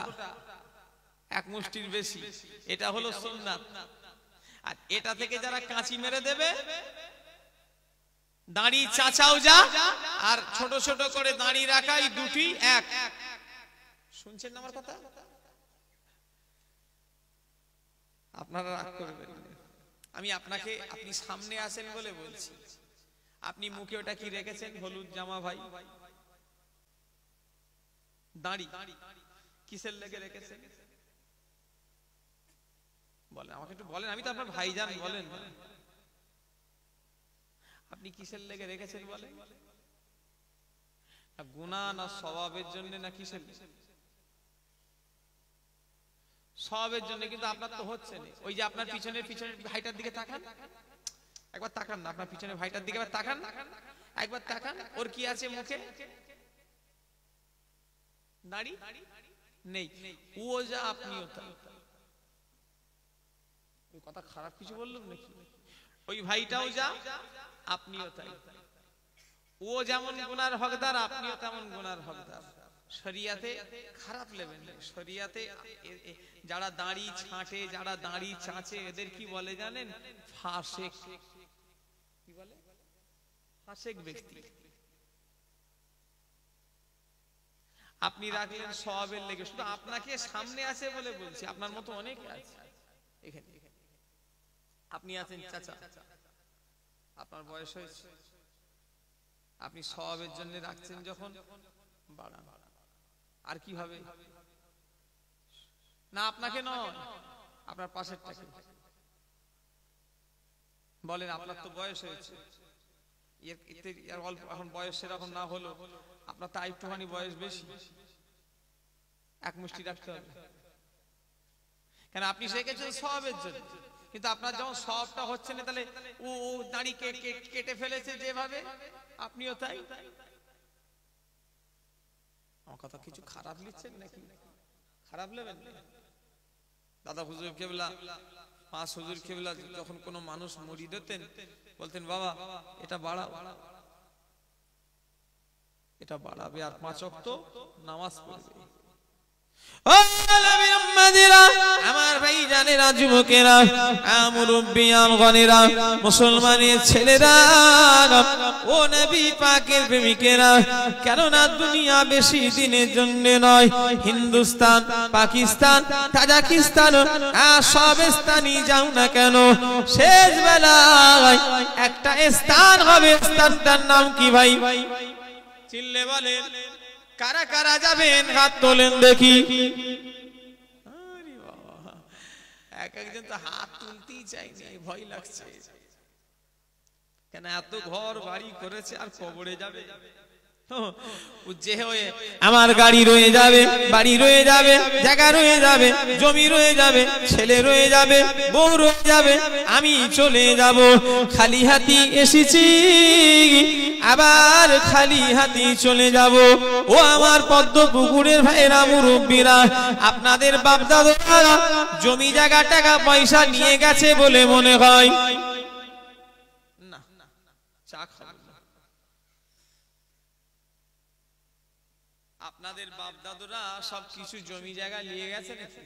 1 মুষ্টির বেশি। এটা হলো সুন্নাত। আর এটা থেকে যারা কাঁচি মেরে দেবে দাড়ি চাচাও যা আর ছোট ছোট করে দাড়ি রাখাই দুটি এক। শুনছেন আমার কথা? আপনারা রাগ করবেন, আমি আপনাকে, আপনি সামনে আসেন বলে বলছি। আপনি মুখে ওটা কি রেখেছেন? হলুদ জামা ভাই, দাড়ি কিসের লেগে রেখেছেন বলেন, আমাকে একটু বলেন। আমি তো আপনার ভাইজান, বলেন আপনি কিসের লেগে রেখেছেন বলেন? গুনাহ না সওয়াবের জন্য না কিসের? সওয়াবের জন্য, কিন্তু আপনার তো হচ্ছে না। ওই যে আপনার পিছনের ভাইটার দিকে তাকান, একবার তাকান না, আপনার পিছনের ভাইটার দিকে একবার তাকান, একবার তাকান, ওর কি আছে মুখে? দাড়ি নেই। ও যা আপনিও তাই। ওই কথা খারাপ কিছু বললাম নাকি? ওই ভাইটাও যা আপনিও তাই। ও যেমন গুনার হকদার আপনিও তেমন গুনার হকদার। শরিয়াতে খারাপ লেবেন না। শরিয়াতে যারা দাড়ি ছাঁটে, যারা দাড়ি চাঁচে, এদের কি বলে জানেন? ফাসেক। কি বলে? ফাসেক ব্যক্তি। আপনি রাখলেন সওয়াবের লেগে, শুধু আপনাকে সামনে আছে বলে বলছি, আপনার মতো অনেক আছে এখানে। আপনি আছেন চাচা, আপনার বয়স হয়েছে, আপনি সওয়াবের জন্য রাখছেন যখন, বাড়ান। আর কি হবে না? আপনাকে নয়, আপনার পাশেরটাকে বলেন। আপনার তো বয়স হয়েছে, এখন বয়স সেরকম না হলো, আপনার তো একটুখানি বয়স বেশি, এক মুষ্টি রাখতে হবে। কেন? আপনি শিখেছেন সওয়াবের জন্য, কিন্তু আপনার যখন সওয়াবটা হচ্ছে না, তাহলে ও দাড়ি কেটে ফেলেছে যেভাবে, আপনিও তাই। আমার কথা কিছু খারাপ লিখছেন নাকি? খারাপ নেবেন না। দাদা হুজুর কেবলা, পাঁচ হুজুর কেবলা যখন কোনো মানুষ মুরিদ হতেন, বলতেন বাবা এটা বাড়াও, এটা বাড়াবে আর 5 ওয়াক্ত নামাজ পড়বে। আমার ভাই জানেরা, যুবকেরা, মুরব্বিয়ান গণেরা, মুসলমানের ছেলেরা, ও নবী পাকের প্রেমিকেরা, কেননা দুনিয়া বেশি দিনের জন্য নয়। হিন্দুস্তান, পাকিস্তান, তাজিকিস্তান, সব স্থানই যাও না কেন, শেষ বেলায় একটা স্থান হবে। স্থানটার নাম কি ভাই? চিল্লে বলেন। কারা কারা যাবেন? হাত তোলেন দেখি। এক একজন তো হাত তুলতেই চাইনি, ভয় লাগছে। কেন? এত ঘর বাড়ি করেছে, আর কবরে যাবে। আমার গাড়ি রয়ে যাবে, বাড়ি রয়ে যাবে, জায়গা রয়ে যাবে, জমি রয়ে যাবে, ছেলে রয়ে যাবে, বউ রয়ে যাবে, আমি চলে যাব। খালি হাতি এসেছি, আবার খালি হাতি চলে যাব। ও আমার পদ্ম পুকুরের ভাইরা, মুরব্বীরা, আপনাদের বাপ দাদারা জমি জায়গা টাকা পয়সা নিয়ে গেছে বলে মনে হয় না? চা খাবেন? আপনাদের বাপ দাদুরা সবকিছু জমি জায়গা নিয়ে গেছে নাকি?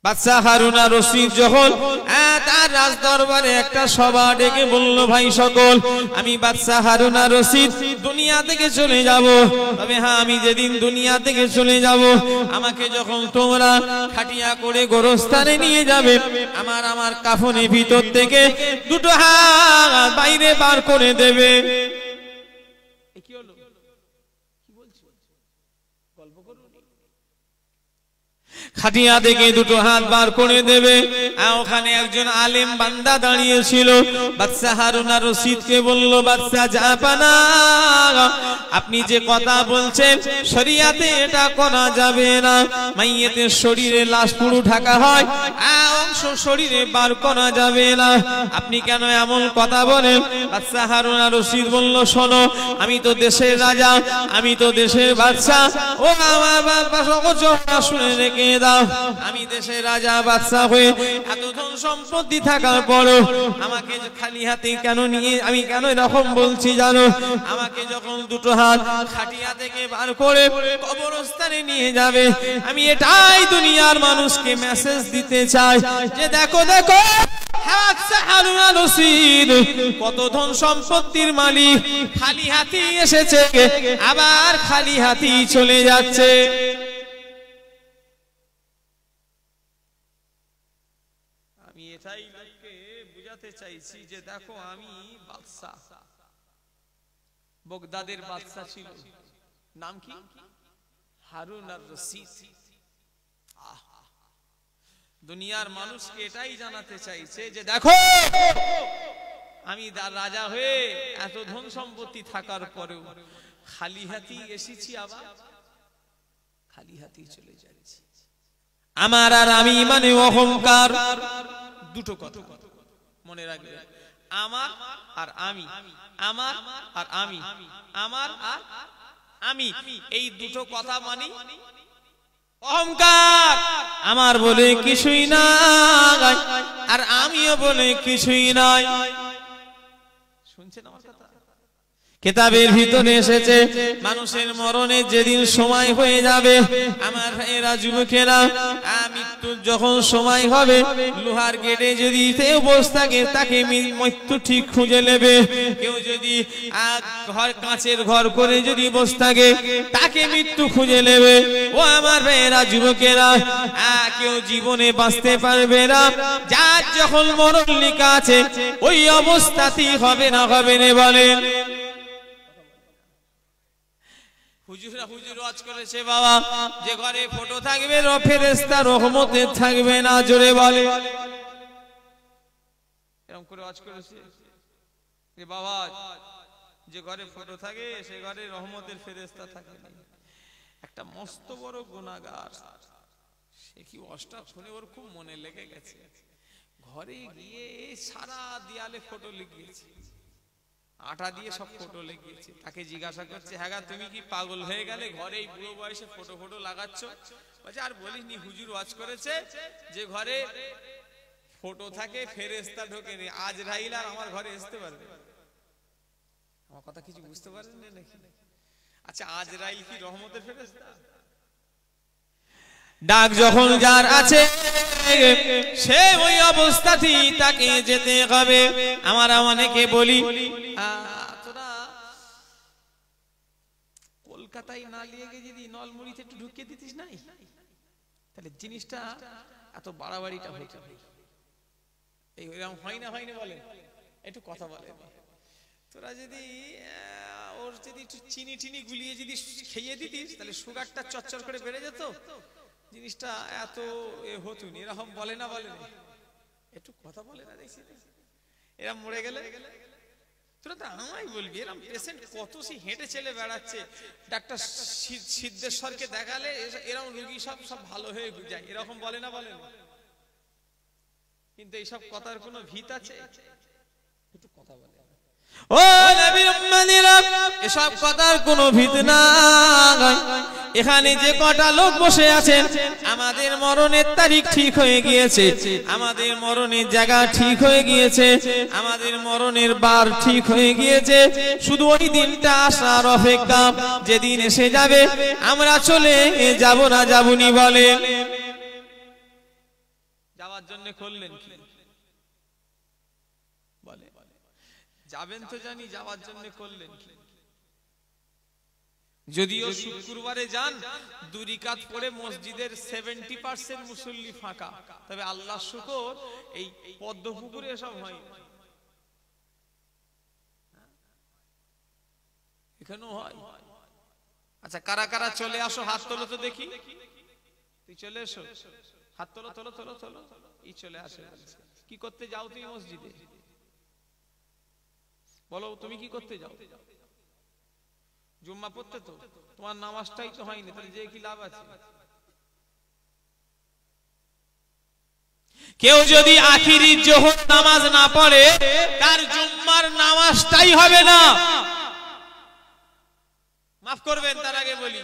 বাদশা হারুন আর রশিদ যখন তার রাজ দরবারে একটা সভা ডেকে বলল, ভাই সকল, আমি বাদশা হারুন আর রশিদ দুনিয়া থেকে চলে যাব। তবে হ্যাঁ, আমি যেদিন দুনিয়া থেকে চলে যাব, আমাকে যখন তোমরা খাটিয়া করে গোরস্থানে নিয়ে যাবে, আমার কাফনের ভিতর থেকে দুটো হাত বাইরে বার করে দেবে। কি হলো? খাটিয়া থেকে দুটো হাত বার করে দেবে। ওখানে একজন আলেম বান্দা দাঁড়িয়ে ছিল। বাদশা হারুন আর রশিদকে বলল, বাদশা জাহাপানা, আপনি যে কথা বলছেন শরিয়াতে এটা করা যাবে না। মাইয়েতের শরীরে লাশ পুরো ঢাকা হয়, অংশ শরীরে বার করা যাবে না। আপনি কেন এমন কথা বলেন? বাদশা হারুন আর রশিদ বলল, শোনো, আমি তো দেশের রাজা, আমি তো দেশের বাদশা। ও আমার বাবা, শুনে রেখে দাও, আমি দেশের রাজা বাদশা হয়ে এত ধন সম্পত্তি থাকার পরও আমাকে খালি হাতে কেন নিয়ে, আমি কেন এরকম বলছি জানো? আমাকে যখন যখন দুটো হাত খাটিয়া থেকে বার করে কবরস্থানে নিয়ে যাবে, আমি এটাই দুনিয়ার মানুষকে মেসেজ দিতে চাই যে দেখো দেখো কত ধন সম্পত্তির মালিক খালি হাতি এসেছে, আবার খালি হাতি চলে যাচ্ছে। আমি এটাই লোককে বুঝাতে চাইছি যে দেখো আমি বাদশাহ, বগদাদের বাদশাহ ছিল, নাম কি? হারুন আর রশিদ। দুনিয়ার মানুষকে এটাই জানাতে চাইছে যে দেখো আমি রাজা হয়ে এত ধন সম্পত্তি থাকার পরেও খালি হাতি এসেছি, আবার খালি হাতি চলে যাচ্ছি। আমার আর আমি মানে অহংকার, দুটো কথা মনে রাখবে, আমার আর আমি, আমার আর আমি, আমার আর আমি, এই দুটো কথা মানি অহংকার। আমার বলে কিছুই নাই আর আমিও বলে কিছুই নাই। শুনছেন আমার কথা? কিতাবের ভিতরে এসেছে মানুষের মরণের যেদিন সময় হয়ে যাবে, আমার ভাইয়েরা যুবকেরা, মৃত্যুর যখন সময় হবে, লোহার গেটে যদি কেউ বসে থাকে তাকে মৃত্যু ঠিক খুঁজে নেবে। কেউ যদি ঘর কাঁচের ঘর করে যদি বসে থাকে তাকে মৃত্যু খুঁজে নেবে। ও আমার ভাইয়েরা যুবকেরা, কেউ জীবনে বাঁচতে পারবে না, যার যখন মরণ লেখা আছে ওই অবস্থাতেই হবে না হবে না বলেন। হুজুরা হুজুর ওয়াজ করেছে বাবা যে ঘরে ফটো থাকবে ফেরেশতা রহমতের থাকবে না, জোরে বলে। এরকম করে ওয়াজ করেছে যে বাবা যে ঘরে ফটো থাকে সে ঘরে রহমতের ফেরেশতা থাকে না। একটা মস্ত বড় গুনাহগার, সে কি ওয়াজটা শুনে ওর খুব মনে লেগে গেছে, ঘরে গিয়ে সারা দেয়ালে ফটো লিখিয়েছে, আটা দিয়ে সব ফটো লেগিয়েছে। তাকে জিজ্ঞাসা করছে, হ্যাঁ তুমি কি পাগল হয়ে গেলে, ঘরে এই বুড়ো বয়সে ফটো ফটো লাগাচ্ছ? বলছে আর বলিনি, হুজুর ওয়াজ করেছে যে ঘরে ফটো থাকে ফেরেশতা ঢোকেনি, আজরাইল আর আমার ঘরে আসতে পারবে। আমার কথা কিছু বুঝতে পারেন না নাকি? আচ্ছা আজরাইল কি রহমতের ফেরেশতা? ডাক যখন যার আছে সে ওই অবস্থাতেই তাকে যেতে হবে। আমরা অনেকে বলি তোরা কলকাতায় না নিয়ে গিয়ে যদি নলমুড়িতে একটু ঢুকিয়ে দিতিস নাই, তাহলে জিনিসটা এত বাড়াবাড়িটা হতো। এইরকম হয় না হয় না বলে, একটু কথা বলে। তোরা যদি ওর যদি একটু চিনি টিনি গুলিয়ে যদি খেয়ে দিতিস তাহলে সুগারটা চচ্চর করে বেড়ে যেত, জিনিসটা এত হতো না। এরকম বলে না বলে না, একটু কথা বলে না, দেখছি এরা মরে গেলে তোরা তো আমায় বলবি। এরকম পেশেন্ট কত সে হেঁটে চলে বেড়াচ্ছে, ডাক্তার সিদ্ধেশ্বরকে দেখালে এরকম রোগী সব সব ভালো হয়ে যায়, এরকম বলে না বলে না। কিন্তু এইসব কথার কোনো ভিত আছে? একটু কথা বলে। ও নবীর উম্মতিরা, এসব কথার কোনো ভিত নাই। এখানে যে কটা লোক বসে আছেন, আমাদের মরণের তারিখ ঠিক হয়ে গিয়েছে, আমাদের মরণের জায়গা ঠিক হয়ে গিয়েছে, আমাদের মরণের বার ঠিক হয়ে গিয়েছে। শুধু ওই দিনটা আসার অপেক্ষা, যেদিন এসে যাবে আমরা চলে যাব না যাবনি বলে। যাওয়ার জন্য করলেন কি বলে? যাবেন তো জানি, যাওয়ার জন্য করলেন কি? যদিও শুক্রবারে যান, 2 রাকাত পড়ে মসজিদের 70% মুসল্লি ফাঁকা, তবে আল্লাহ শুকর এই পদ্মপুকুরে এসব হয়, এখানেও হয়। আচ্ছা কারা কারা চলে আসো হাত তোলো তো দেখি। তুই চলে এসো, হাত তোলো তোলো তোলো তোলো। এই চলে আসে। কি করতে যাও তুমি মসজিদে? বলো তুমি কি করতে যাও? জুম্মা পড়তে। তো তোমার নামাজটাই তো হয়নি, তাহলে যে কি লাভ আছে? কেউ যদি আখিরি জোহর নামাজ না পড়ে তার জুম্মার নামাজটাই হবে না। মাফ করবেন তার আগে বলি,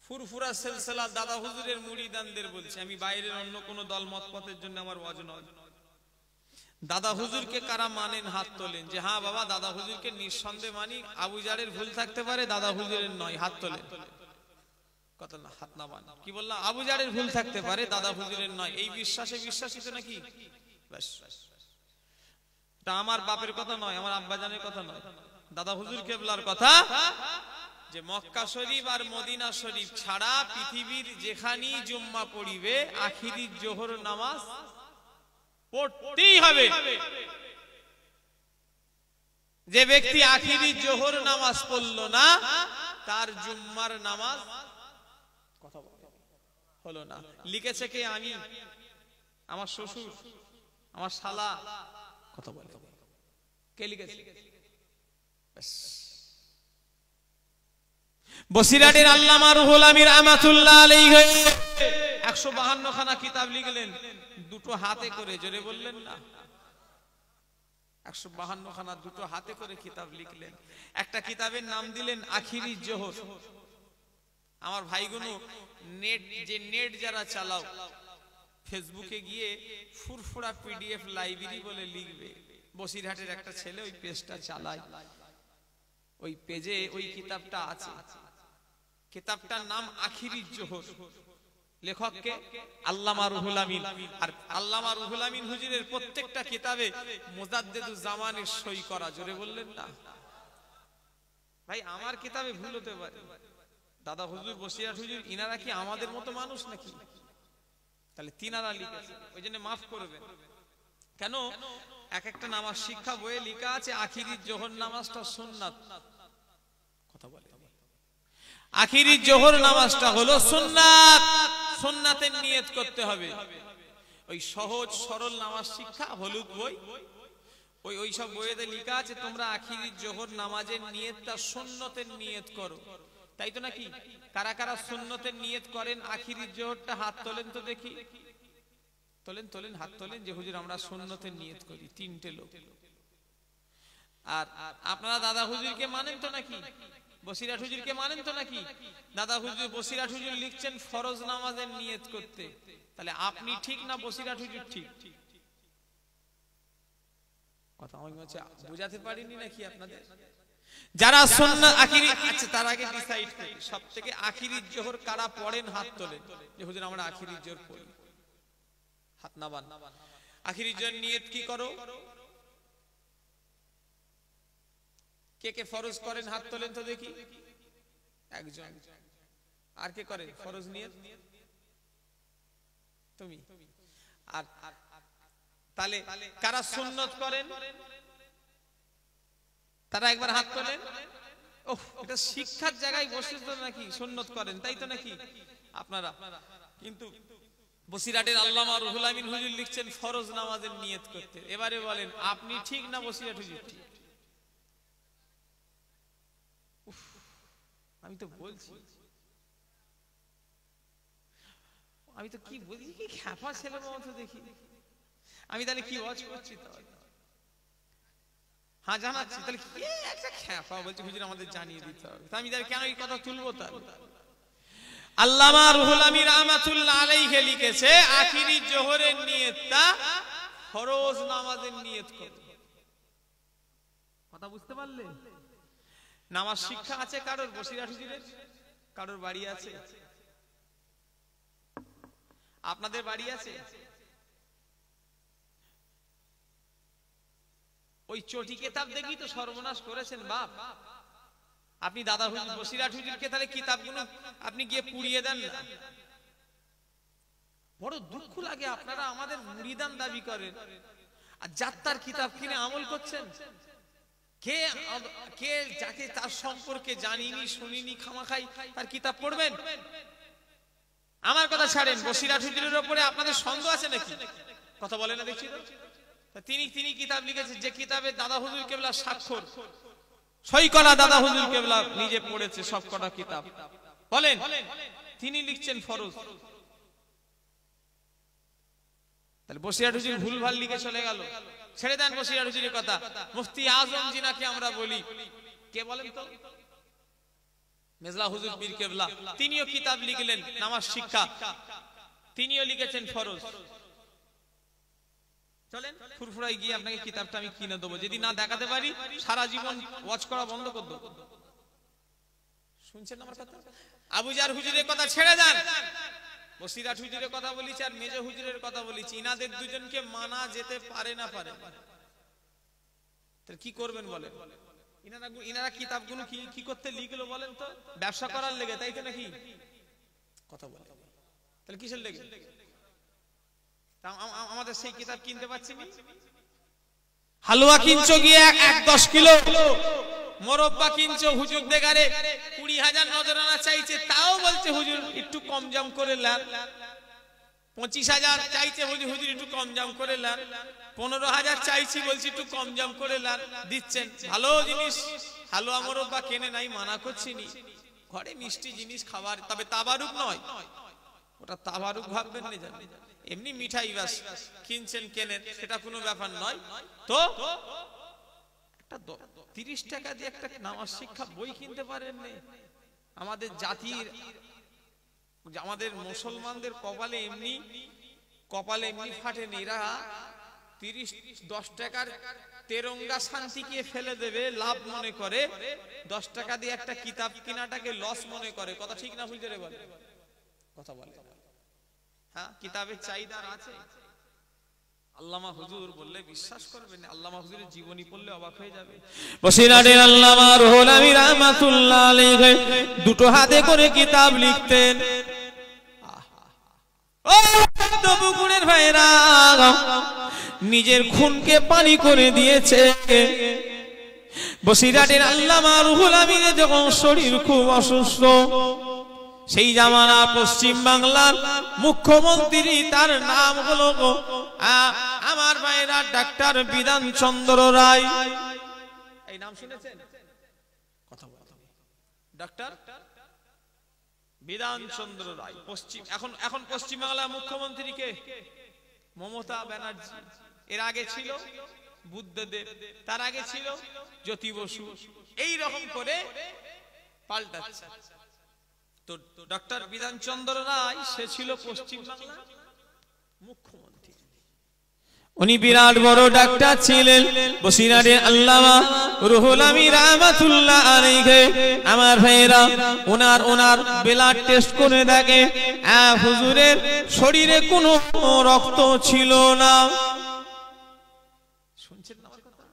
ফুরফুরা সিলসিলা দাদা হুজুরের মুরিদানদের বলছি, আমি বাইরের অন্য কোন দল মত পথের জন্য আমার ওয়াজ নয়। দাদা হুজুরকে কারা মানেন হাত তোলেন, যে হ্যাঁ বাবা দাদা হুজুরকে নিঃসন্দেহ মানি, আবু জারের ভুল থাকতে পারে দাদা হুজুরের নয়, হাত তোলেন। কত না হাত না বান, কি বললাম, আবু জারের ভুল থাকতে পারে দাদা হুজুরের নয়, এই বিশ্বাসে বিশ্বাসিত নাকি? ব্যাস, এটা আমার বাপের কথা নয়, আমার আব্বাজানের কথা নয়, দাদা হুজুর কেবলার কথা, যে মক্কা শরীফ আর মদিনা শরীফ ছাড়া পৃথিবীর যেখানেই জুম্মা পড়িবে আখিরি জোহর নামাজ পড়তেই হবে। যে ব্যক্তি আখিরি জোহর নামাজ পড়লো না তার জুম্মার নামাজ হলো না। লিখেছে কে? আমি, আমার শ্বশুর, আমার শালা, কথা বলে কে লিখেছে? বসিরহাটের আল্লামা রুহুল আমিন রাহমাতুল্লাহ আলাইহি 152 খানা কিতাব লিখলেন, দুটো হাতে করে, জোরে বললেন না, 152 খানা দুটো হাতে করে কিতাব লিখলেন। একটা কিতাবের নাম দিলেন আখিরি জোহর। আমার ভাইগুলো নেট যারা চালাও, ফেসবুকে গিয়ে ফুরফুরা পিডিএফ লাইব্রেরি বলে লিখবে, বসিরহাটের একটা ছেলে ওই পেজটা চালায়, ওই পেজে ওই কিতাবটা আছে। কিতাবটার নাম আখিরি জোহর, লেখক কে? আল্লামা রুহুল আমিন। আর আল্লামা রুহুল আমিন হুজুরের প্রত্যেকটা কিতাবে মুজাদ্দিদুজ জামানের সই করা, জোরে বললেন না ভাই। আমার কিতাবে ভুল হতে পারে, দাদা হুজুর, বসিরহাট হুজুর, ইনারা কি আমাদের মতো মানুষ নাকি? তাহলে তিনারা লিখেছে, ওই জন্য মাফ করবেন। কেন? এক একটা নামাজ শিক্ষা বইয়ে লেখা আছে আখিরি জোহর নামাজটা সুন্নাত, কথা বলে, আখিরি জোহর নামাজটা হলো সুন্নাত, সুন্নাতের নিয়ত করতে হবে। ওই সহজ সরল নামাজ শিক্ষা হলুদ বই, ওই সব বইয়েতে লেখা আছে তোমরা আখিরি জোহর নামাজের নিয়তটা সুন্নতের নিয়ত করো, তাই তো নাকি? কারা কারা সুন্নতের নিয়ত করেন আখিরি জোহরটা? হাত তোলেন তো দেখি, তোলেন তোলেন, হাত তোলেন, যে হুজুর আমরা সুন্নতের নিয়ত করি। 3টে লোক। আর আপনারা দাদা হুজুরকে মানেন তো নাকি? বসিরহাট হুজুরকে মানেন তো নাকি? দাদা হুজুর, বসিরহাট হুজুর লিখছেন ফরজ নামাজের নিয়ত করতে, তাহলে আপনি ঠিক না বসিরহাট হুজুর ঠিক? কথা আমি বুঝাতে পারিনি নাকি আপনাদের? যারা সুন্নাত আখিরি, আচ্ছা তার আগে ডিসাইড করি সবথেকে আখিরি জোহর কারা পড়েন, হাত তোলেন, যে হুজুর আমরা আখিরি জোহর পড়ি, হাত না বান। আখিরি জোহর নিয়ত কি করো? কে কে ফরজ করেন হাত তোলেন তো দেখি, একজন। আর কে করে ফরজ নিয়ত? তুমি। আর তাহলে কারা সুন্নত করেন তারা একবার হাত তোলেন। ওহ, এটা শিক্ষার জায়গায় বসে তো নাকি সুন্নত করেন, তাই তো নাকি আপনারা? কিন্তু বসিরহাটের আল্লামা রুহুল আমিন হুজুর লিখছেন ফরজ নামাজের নিয়ত করতে। এবারে বলেন আপনি ঠিক না বসিরহাট হুজুর ঠিক? আমি তো বলছি, আমি তো কি বলি, কি খ্যাপা ছেলের মতো দেখি আমি, তাহলে কি ওয়াজ করছি? হ্যাঁ জানাচ্ছি, তাহলে কি একটা খ্যাপা বলছি হুজুর আমাদের জানিয়ে দিতে হবে, আমি তাহলে কেন এই কথা তুলবো? তাহলে আল্লামা রুহুল আমিন রাহমাতুল্লাহ আলাইহি লিখেছে আখিরি জোহরের নিয়তটা ফরজ নামাজের নিয়ত করো। কথা বুঝতে পারলে? নামাজ শিক্ষা আছে কারোর বসিরহাট হুজুরের? কারোর বাড়ি আছে? আপনাদের বাড়ি আছে? ওই চটি কিতাব দেখি তো সর্বনাশ করেছেন বাপ। আপনি দাদা হুজুর বসিরহাট হুজুরকে তাহলে কিতাবগুলো আপনি গিয়ে পুড়িয়ে দেন না। বড় দুঃখ লাগে, আপনারা আমাদের মুরিদান দাবি করেন আর যাত্রার কিতাব কিনে আমল করছেন। কে কে যাকে তার সম্পর্কে জানিনি শুনিনি খামাখাই তার কিতাব পড়বেন? আমার কথা ছাড়েন, বসিরহাট হুজুরের উপরে আপনাদের সন্দেহ আছে নাকি? কথা বলে না দেখছি তো। তিনি কিতাব লিখেছেন যে কিতাবে দাদা হুজুর কেবলা স্বাক্ষর সই করা, দাদা হুজুর কেবলা নিজে পড়েছে সব কটা কিতাব। বলেন তিনি লিখছেন ফরজ, তাহলে বসিরহাট হুজুর ভুলভাল লিখে চলে গেল। ছেড়ে দেন বসিরহাট হুজুরের কথা। মুফতি আজম জিনাকে আমরা বলি, কে বলেন তো? মেজলা হুজুর পীর কেবলা, তিনিও কিতাব লিখলেন নামাজ শিক্ষা, তিনিও লিখেছেন ফরজ। চলেন ফুরফুরায় গিয়ে আপনাকে কিতাবটা আমি কিনে দেবো, যদি না দেখাতে পারি সারা জীবন ওয়াচ করা বন্ধ করে দেবো। শুনছেন আমার কথা? আবুজার হুজুরের কথা ছেড়ে দেন, বসিরাট হুজুরের কথা বলেছি আর মেজো হুজুরের কথা বলেছি, ইনাদের দুজনকে মানা যেতে পারে না পারে, তাহলে কি করবেন বলেন? ইনারা কিতাবগুলো কি করতে লিখলো বলেন তো? ব্যবসা করার লেগে, তাই তো নাকি? কথা বলে তাহলে কিসের লেগে? আমাদের সেই কিতাব কিনতে পারছি না। হালুয়া কিনছো গিয়ে 10 কিলো, মোরব্বা কিনছো হুজুর দেগারে 20,000 নজরানা চাইছে, তাও বলছে হুজুর একটু কম জাম করে নেন। 25,000 চাইছে বলছি হুজুর একটু কম জাম করে নেন। 15,000 চাইছি বলছি একটু কম জাম করে নেন, দিচ্ছেন। ভালো জিনিস হালুয়া মোরব্বা কেনে নাই, মানা করছি নি, ঘরে মিষ্টি জিনিস খাবার, তবে তাবারুক নয়, ওটা তাবারুক ভাববেন না, জানেন এমনি মিঠাই বাস কিনছেন কেনেন, সেটা কোনো ব্যাপার নয়। তো একটা 30 টাকা দিয়ে একটা নামাজ শিক্ষা বই কিনতে পারেন না? আমাদের জাতির, আমাদের মুসলমানদের কপালে এমনি ফাটেনি, এরা 10 টাকার তেরঙ্গা শান্তিকে ফেলে দেবে লাভ মনে করে, 10 টাকা দিয়ে একটা কিতাব কিনাটাকে লস মনে করে। কথা ঠিক না বুঝতে বলে? কথা বলে হ্যাঁ, কিতাবের চাহিদা আছে। আল্লামা হুজুর বললে বিশ্বাস করবেন না, আল্লামা হুজুরের জীবনী পড়লে অবাক হয়ে যাবে। বসিরাটের আল্লামা রুহুল আমিন রাহমাতুল্লাহ আলাইহি দুটো হাতে করে কিতাব লিখতেন। ও তবুকুনের ভাইরা, নিজের খুনকে পানি করে দিয়েছে। বসিরাটের আল্লামা রুহুল আমিনের যখন শরীর খুব অসুস্থ, সেই জামানা পশ্চিম বাংলার মুখ্যমন্ত্রী, তার নাম হলো আমার ভাইরা ডাক্তার বিধান চন্দ্র রায়। এই নাম শুনেছেন? কথা বলতে ডাক্তার বিধান চন্দ্র রায়। এখন পশ্চিম বাংলার মুখ্যমন্ত্রী কে? মমতা ব্যানার্জি। এর আগে ছিল বুদ্ধদেব, তার আগে ছিল জ্যোতি বসু, এই রকম করে পাল্টাচ্ছে। তো ডক্টর বিধান চন্দ্র রায় সে ছিল পশ্চিম বাংলার মুখ্যমন্ত্রী। উনি বিরাট বড় ডাক্তার ছিলেন। বসিরাটের আল্লামা রুহুল আমিন রাহমাতুল্লাহ আলাইহি আমার ভাইরা ওনার ব্লাড টেস্ট করে দেখে হুজুরের শরীরে কোনো রক্ত ছিল না। শুনছেন না আমার কথা?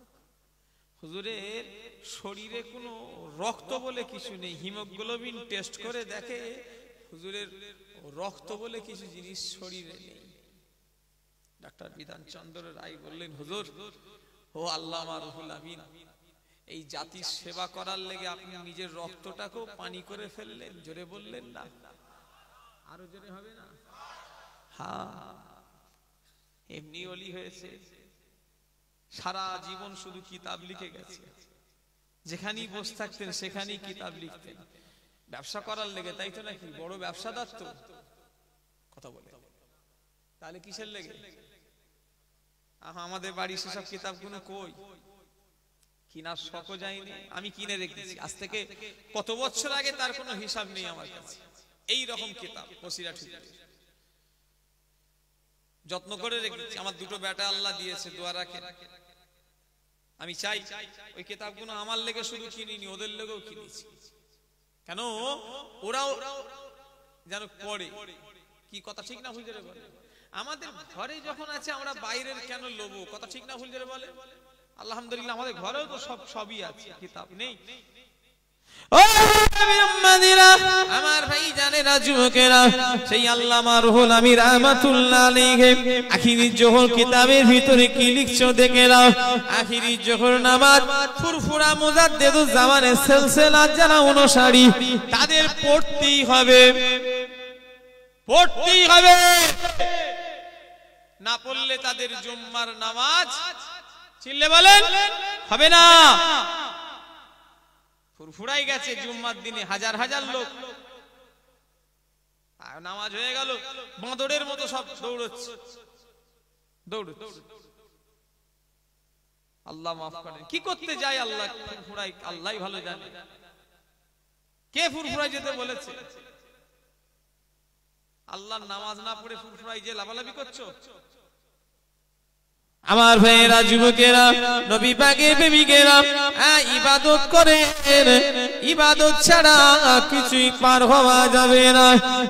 হুজুরের শরীরে কোনো রক্ত বলে কিছু নেই। হিমোগ্লোবিন টেস্ট করে দেখে হুজুরের রক্ত বলে কিছু জিনিস শরীরে নেই। ডাক্তার বিধান চন্দ্র রায় বললেন, হুজুর ও আল্লামা রুহুল আমিন, এই জাতির সেবা করার লেগে আপনি নিজের রক্তটাকেও পানি করে ফেললেন। জোরে বললেন না? আরো জোরে হবে না? হ্যাঁ, এমনি ওলি হয়েছে, সারা জীবন শুধু কিতাব লিখে গেছে। যেখানেই বসে থাকতেন সেখানেই কিতাব লিখতেন, ব্যবসা করার লেগে, তাই তো নাকি? বড় ব্যবসাদার তো। কথা বলে তাহলে কিসের লেগে? আমাদের বাড়ি সেসব কিতাবগুলো কই? কিনার শখও যায়নি, আমি কিনে রেখেছি আজ থেকে কত বছর আগে, তার কোনো হিসাব নেই আমার কাছে। এই রকম কিতাব বসিরাট যত্ন করে রেখেছি। আমার দুটো বেটা আল্লাহ দিয়েছে, দোয়া রাখেন। আমি চাই ওই কিতাবগুলো আমার লেগে শুধু কিনিনি, ওদের লেগেও কিনেছি। কেন? ওরাও যেন পড়ে। কি কথা ঠিক না ভুল করে বলে? আমাদের ঘরে যখন আছে আমরা বাইরের কেন লোভ? কথা ঠিক না ভুল করে বলে? আলহামদুলিল্লাহ আমাদের ঘরেও তো সবই আছে, কিতাব নেই। আমার ভাই জানেরা, যুবকেরা, সেই আল্লামা রুহুল আমিন রাহমাতুল্লাহ আলাইহি আখিরি জোহর কিতাবের ভিতরে কি লিখছো দেখে নাও। আখিরি জোহর নামাজ ফুরফুরা মুজাদ্দিদুজ জামানের সিলসিলা যারা অনুসারী, তাদের পড়তেই হবে, পড়তেই হবে। না পড়লে তাদের জুম্মার নামাজ চিল্লে বলেন হবে না। ফুরফুরাই গেছে জুম্মার দিনে, হাজার হাজার লোক, নামাজ হয়ে গেল, বাঁদরের মতো সব দৌড়চ্ছে। আল্লাহ মাফ করেন। কি করতে যায় আল্লাহ ফুরফুরাই? আল্লাহই ভালো জানে। কে ফুরফুরাই যেতে বলেছে? আল্লাহর নামাজ না পড়ে ফুরফুরাই যে লাফালাফি করছো, আমার ভাইয়েরা, যুবকেরা, নবী পাকের প্রেমিকেরা, ইবাদত করে, ইবাদত ছাড়া কিছুই পার হওয়া যাবে না।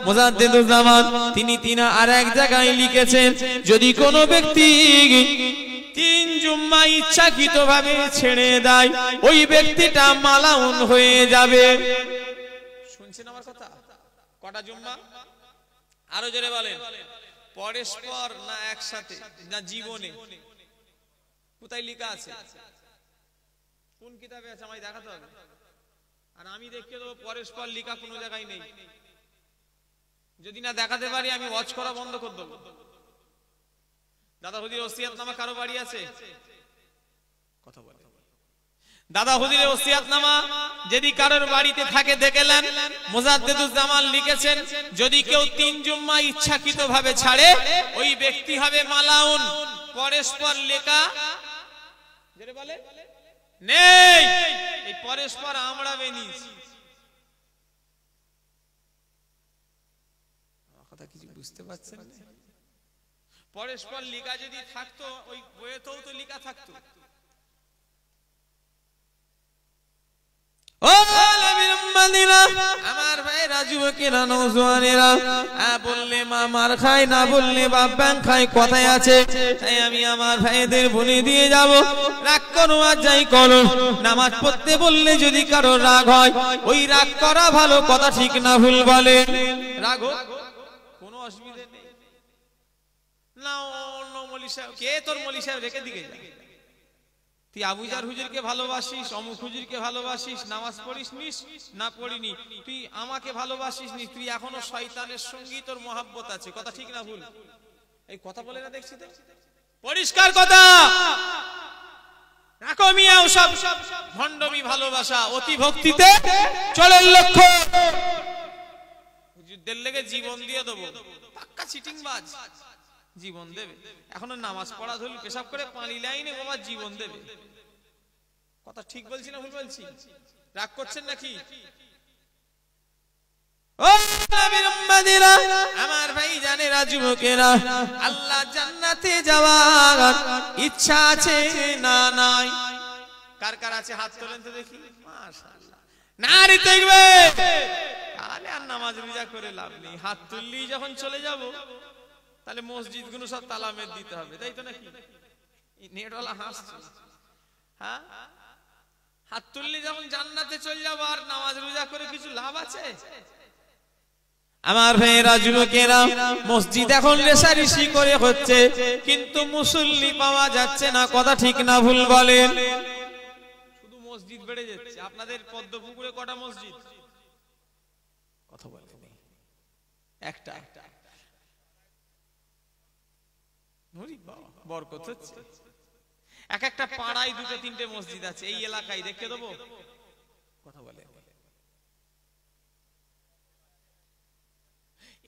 মুজাদ্দিদুজ্জামান তিনি আর এক জায়গায় লিখেছেন, যদি কোনো ব্যক্তি 3 জুম্মা ইচ্ছাকৃতভাবে ছেড়ে দেয়, ওই ব্যক্তিটা মালাউন হয়ে যাবে। শুনছেন আমার কথা? কটা জুম্মা? আরো জোরে বলেন। পরস্পর না একসাথে না জীবনে? কোথায় লেখা আছে? কোন কিতাবে আছে আমায় দেখাতে হবে। আর আমি দেখতে দেবো পরস্পর লেখা কোনো জায়গায় নেই। যদি না দেখাতে পারি আমি ওয়াচ করা বন্ধ করে দেবো। দাদা হুজুরের ওসিয়াতনামা কারো বাড়ি আছে? কথা বলে। দাদা হুজুরের ওসিয়াতনামা যদি কারোর বাড়িতে থাকে দেখেলেন, মুজাদ্দিদুজ্জামান লিখেছেন, যদি কেউ 3 জুম্মা ইচ্ছাকৃতভাবে ছাড়ে, ওই ব্যক্তি হবে মালাউন। পরস্পর লেখা যেটা বলে নেই, এই পরস্পর আমরা বেনিস। কথা কিছু বুঝতে পারছেন না? পরস্পর লেখা যদি থাকতো, ওই বইয়েতেও তো লেখা থাকতো। আমার ভাইরা, যুবকেরা, নওজোয়ানেরা, বললে মা মার খায়, না বললে বাপ ব্যাং খায়, কথায় আছে। তাই আমি আমার ভাইদের বলে দিয়ে যাব, রাগ করো আর যাই করো, নামাজ পড়তে বললে যদি কারো রাগ হয়, ওই রাগ করা ভালো, কথা ঠিক না ভুল বলে? রাগ হোক, কোনো অসুবিধা নেই। না অন্য মলি সাহেব, কে তোর মলি সাহেব রেখে দিকে যা। তুই আবুজার হুজুরকে ভালোবাসিস, অমুক হুজুরকে ভালোবাসিস, নামাজ পড়িস নিস না পড়িনি, তুই আমাকে ভালোবাসিস নি, তুই এখনো শয়তানের সঙ্গী তোর মহাব্বত আছে, কথা ঠিক না ভুল? এই কথা বলে না দেখছি তো, পরিষ্কার কথা। রাখো মিয়া ওসব ভণ্ডমি ভালোবাসা, অতি ভক্তিতে চলের লক্ষ্য। হুজুরদের লেগে জীবন দিয়ে দেবো, পাক্কা চিটিংবাজ। জীবন দেবে, এখনো নামাজ পড়া ধরলে পেশাব করে পানি লাইনে বাবা জীবন দেবে। কথা ঠিক বলছি না ভুল বলছি? রাগ করছেন নাকি? আমার ভাই জানেরা, যুবকেরা, আল্লাহ জান্নাতে যাওয়ার ইচ্ছা আছে না নাই? কার কার আছে হাত তোলেন তো দেখি। মাশাআল্লাহ, নারী দেখবে তাহলে আর নামাজ রোজা করে লাভ নেই। হাত তুললেই যখন চলে যাব, তাহলে মসজিদ গুলো সব তালামের দিতে হবে, তাই তো নাকি? নেটওয়ালা হাসছে। হ্যাঁ, হাত তুললে যখন জান্নাতে চলে যাবো, আর নামাজ রোজা করে কিছু লাভ আছে? আমার ভাইয়েরা, যুবকেরা, মসজিদ এখন রেশারেশি করে হচ্ছে, কিন্তু মুসল্লি পাওয়া যাচ্ছে না, কথা ঠিক না ভুল বলেন? শুধু মসজিদ বেড়ে যাচ্ছে। আপনাদের পদ্মপুকুরে কটা মসজিদ? কথা বলেন। একটা। বরকত হচ্ছে। এক একটা পাড়ায় 2-3টে মসজিদ আছে। এই এলাকায় দেখতে দেবো? কথা বলে।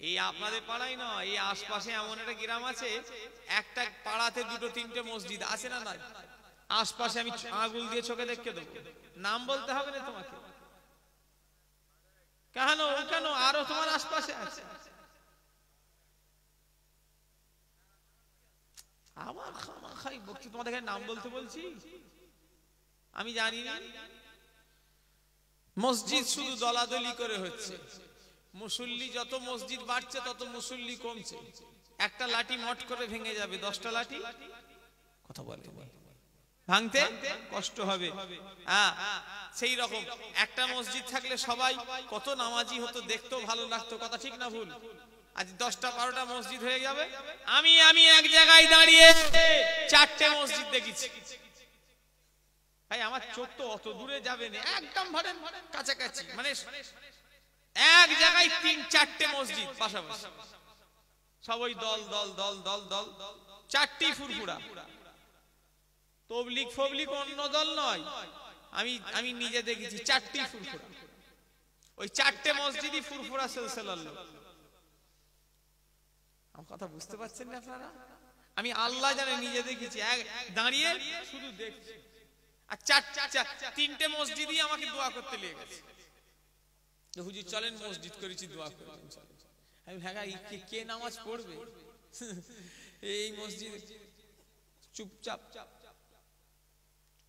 এই আপনাদের পাড়ায় নয়, এই আশপাশে এমন একটা গ্রাম আছে, একটা পাড়াতে 2-3টে মসজিদ আছে না? নাই আশপাশে আমি আঙুল দিয়ে চোখে দেখতে দেবো। নাম বলতে হবে না তোমাকে। কেন কেন আরো তোমার আশপাশে আছে? আমার খামাখাই বকছি, তোমাদের নাম বলতে বলছি? আমি জানি না। মসজিদ শুধু দলাদলি করে হচ্ছে। মুসল্লি যত মসজিদ বাড়ছে তত মুসল্লি কমছে। একটা লাঠি মট করে ভেঙে যাবে, 10টা লাঠি কথা বলে ভাঙতে কষ্ট হবে। সেই রকম একটা মসজিদ থাকলে সবাই কত নামাজি হতো, দেখতেও ভালো লাগতো, কথা ঠিক না ভুল? আজ 10টা-12টা মসজিদ হয়ে যাবে। আমি এক জায়গায় দাঁড়িয়ে 4টে মসজিদ দেখেছি। ভাই আমার চোখ তো অত দূরে যাবে না, একদম কাছাকাছি, মানে এক জায়গায় 3-4টে মসজিদ পাশাপাশি, সবাই দল দল দল দল দল, 4টি ফুরফুরা। তবলিগ ফবলিগ অন্য দল নয়, আমি নিজে দেখেছি 4টি ফুরফুরা। ওই 4টে মসজিদই ফুরফুরা সিলসিলার লোক। আমার কথা বুঝতে পারছেন না আপনারা? আমি আল্লাহ জানে নিজে দেখেছি, দাঁড়িয়ে শুধু দেখছি। আর 3টে মসজিদই আমাকে দোয়া করতে লেগে গেছে। হুজুর চলেন মসজিদ করেছি, দোয়া করবেন। আমি ভাগা কে নামাজ পড়বে এই মসজিদ? চুপচাপ,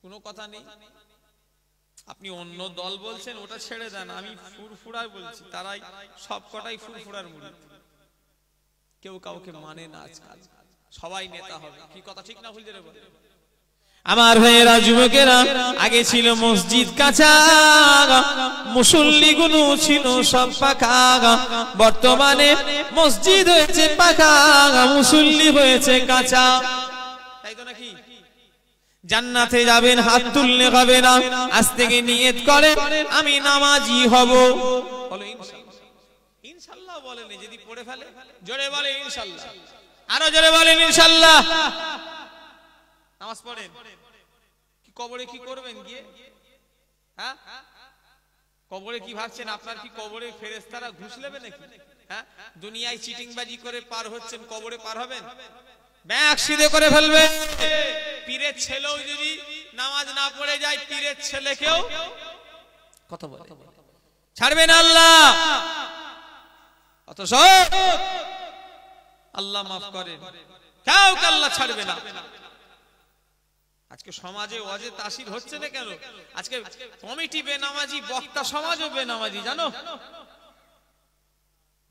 কোনো কথা নেই। আপনি অন্য দল বলছেন, ওটা ছেড়ে দেন। আমি ফুরফুরার বলছি, তারাই সব কটাই ফুরফুরার মুরিদ। কেউ কাউকে মানে না আজকাল, সবাই নেতা হবে। কি কথা ঠিক না ভুল? আমার ভাইয়েরা, যুবকেরা, আগে ছিল মসজিদ কাঁচা, মুসল্লি গুলো ছিল সব পাকা। বর্তমানে মসজিদ হয়েছে পাকা, মুসল্লি হয়েছে কাঁচা। তাই তো নাকি? জান্নাতে যাবেন হাত তুললে হবে না, আজ থেকে নিয়ত করে আমি নামাজি হব। বলো ইনশাআল্লাহ। ইনশাআল্লাহ বলেন, যদি পড়ে ফেলে জোরে বলে ইনশাআল্লাহ, আরো জোরে বলেন ইনশাআল্লাহ। নামাজ পড়েন। কি কবরে কি করবেন গিয়ে? হ্যাঁ, কবরে কি ভাবছেন? আপনার কি কবরে ফেরেশতারা ঘুষ নেবে নাকি? হ্যাঁ, দুনিয়ায় চিটিংবাজি করে পার হচ্ছেন, কবরে পার হবেন? ব্যাগ সিধে করে ফেলবে। পীরের ছেলেও যদি নামাজ না পড়ে যায়, পীরের ছেলেকেও কথা বলে ছাড়বেন আল্লাহ। অথচ আল্লাহ মাফ করেন, কাউকে আল্লাহ ছাড়বে না। আজকে সমাজে ওয়াজে তাসির হচ্ছে না কেন? আজকে কমিটি বেনামাজি, বক্তা সমাজও বেনামাজি, জানো?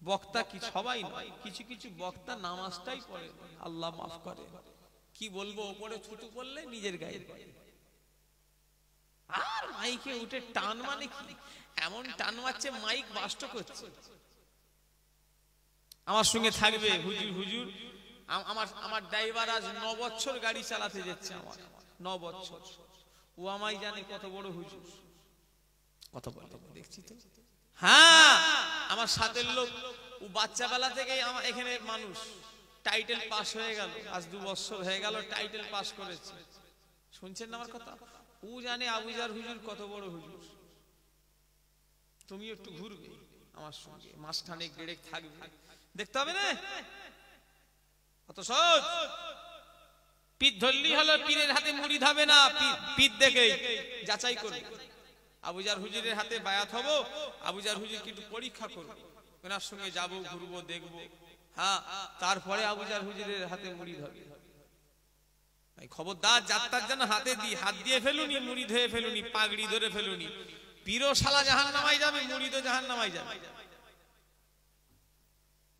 বক্তা কি সবাই নয়, কিছু কিছু বক্তা নামাজটাই পড়ে। আল্লাহ মাফ করে। কি বলবো, ওপরে ছুটু পড়লে নিজের গায়ে। আর মাইকে উঠে টান, মানে কি এমন টান মারছে, মাইক বাস্ট করছে। আমার সঙ্গে থাকবে হুজুর, হুজুর আমার ড্রাইভার আজ 9 বছর গাড়ি চালাতে যাচ্ছে, আমার 9 বছর। ও আমায় জানে কত বড় হুজুর, কত বড় দেখছি তো। হ্যাঁ, আমার সাথের লোক, ও বাচ্চা বেলা থেকেই আমার এখানে মানুষ, টাইটেল পাস হয়ে গেল, আজ 2 বছর হয়ে গেল টাইটেল পাস করেছে। শুনছেন না আমার কথা? ও জানে আবুজার হুজুর কত বড় হুজুর। তুমি একটু ঘুরবে আমার সঙ্গে, মাসখানেক দেড়েক থাকবে, দেখতে হবে না কত সহজ। পীর ধরলি হলো, পীরের হাতে মুরিদ হবে না, পীর দেখে যাচাই করবে। আবুজার হুজুরের হাতে বায়াত হব, আবুজার হুজুর কিন্তু পরীক্ষা করব, ওনার সঙ্গে যাবো, ঘুরবো, দেখবো। হ্যাঁ, তারপরে আবুজার হুজুরের হাতে মুরিদ হবে। খবরদার, যাত্রার জন্য হাতে দিয়ে হাত দিয়ে ফেলুনি, মুরিদ হয়ে ফেলুনি, পাগড়ি ধরে ফেলুনি। পীরও শালা জাহান্নামায় যাবে, মুরিদও জাহান্নামায় যাবে।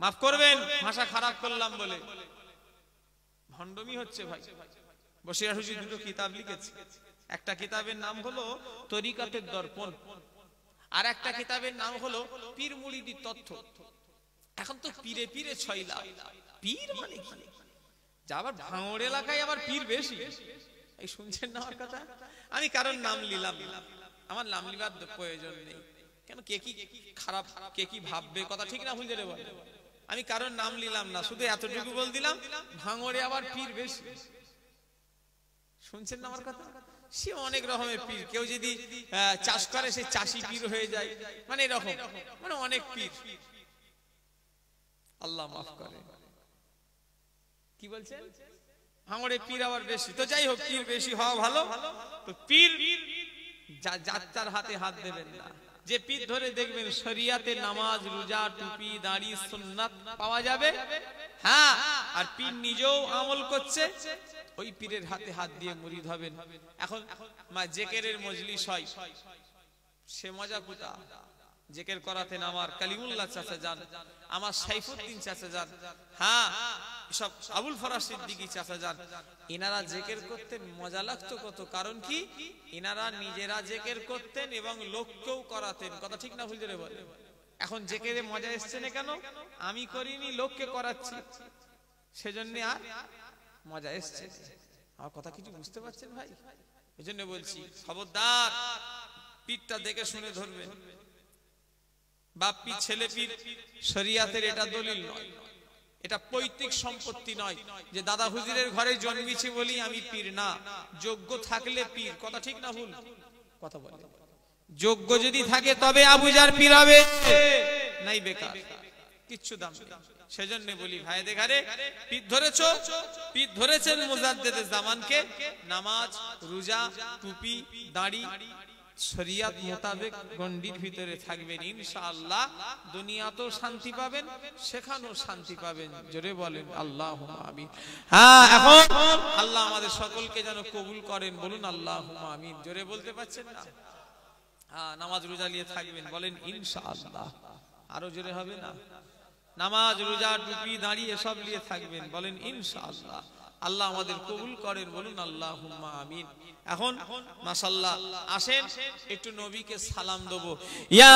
মাফ করবেন ভাষা খারাপ করলাম বলে, ভণ্ডমি হচ্ছে ভাই। বসির হুজুর 2টো কিতাব লিখেছে। একটা কিতাবের নাম হলো তরিকাতের দর্পণ, আর একটা কিতাবের নাম হলো পীর মুরিদি তথ্য। এখন তো পীরে পীরে ছয়লা। পীর মানে কি? আবার ভাঙড় এলাকায় আবার পীর বেশি। এই শুনছেন না আমার কথা? আমি কারণ নাম নিলাম, আমার নাম লিবার প্রয়োজন নেই। কেন কে কি খারাপ, কে কি ভাববে, কথা ঠিক না ভুল রে বলে। আমি কারণ নাম নিলাম না, শুধু এতটুকু বল দিলাম, ভাঙড়ে আবার পীর বেশি। শুনছেন না আমার কথা? সে অনেক রকমের পীর। কেউ যদি চাষ করে, সে চাষি পীর হয়ে যায়, মানে এরকম, মানে অনেক পীর। আল্লাহ মাফ করে। কি বলছেন? ভাঙড়ে পীর আবার বেশি। তো যাই হোক, পীর বেশি হওয়া ভালো। তো পীর যাত্রার হাতে হাত দেবেন না। যে পীর ধরে দেখবেন শরিয়াতে নামাজ, রোজা, টুপি, দাড়ি, সুন্নাত পাওয়া যাবে। হ্যাঁ, আর পীর নিজেও আমল করছে, ওই পীরের হাতে হাত দিয়ে মুরিদ হবেন। এখন জেকেরের মজলিস হয়, সে মজা কোথা? জেকের করাতেন আমার কালিমুল্লাহ চাচা যান, আমার সাইফুদ্দিন চাচা যান, হ্যাঁ সব আবুল ফরাজ সিদ্দিকী চাচা যান। এনারা জেকের করতেন, মজা লাগতো কত। কারণ কি? এনারা নিজেরা জেকের করতেন এবং লোককেও করাতেন, কথা ঠিক না ভুল রে বলে। এখন জেকেরে মজা এসছে না কেন? আমি করিনি, লোককে করাচ্ছি, সেজন্য আর মজা এসছে। আমার কথা কিছু বুঝতে পারছেন ভাই? এই জন্য বলছি, খবরদার, পীরটা দেখে শুনে ধরবেন। বাপ পীর, ছেলে পীর, শরিয়াতের এটা দলিল নয়, এটা পৈতৃক সম্পত্তি নয় যে দাদা হুজুরের ঘরে জন্মেছি বলি আমি পীর। না, যোগ্য থাকলে পীর, কথা ঠিক না ভুল? কথা বলে, যোগ্য যদি থাকে তবে আবুজার পীর হবে, নাই বেকার, কিচ্ছু দাম নেই। সেজন্য বলি ভাইদের ঘরে পীর ধরেছো, পীর ধরেছেন মুজাদ্দেদে জামানকে, নামাজ, রোজা, টুপি, দাড়ি, শরিয়ত মোতাবেক গণ্ডির ভিতরে থাকবেন, ইনশাআল্লাহ দুনিয়াতেও শান্তি পাবেন, সেখানেও শান্তি পাবেন। জোরে বলেন আল্লাহুম্মা আমিন। হ্যাঁ, এখন আল্লাহ আমাদের সকলকে যেন কবুল করেন, বলুন আল্লাহুম্মা আমিন। জোরে বলতে পারছেন না? হ্যাঁ, নামাজ রোজা নিয়ে থাকবেন, বলেন ইনশাআল্লাহ। আরো জোরে হবে না? নামাজ রোজা টুপি দাঁড়ি এসব নিয়ে থাকবেন, বলেন ইনশাআল্লাহ। আল্লাহ আমাদের কবুল করেন, বলুন আল্লাহুম্মা আমিন। এখন মাশাআল্লাহ আসেন একটু নবীকে সালাম দেব। ইয়া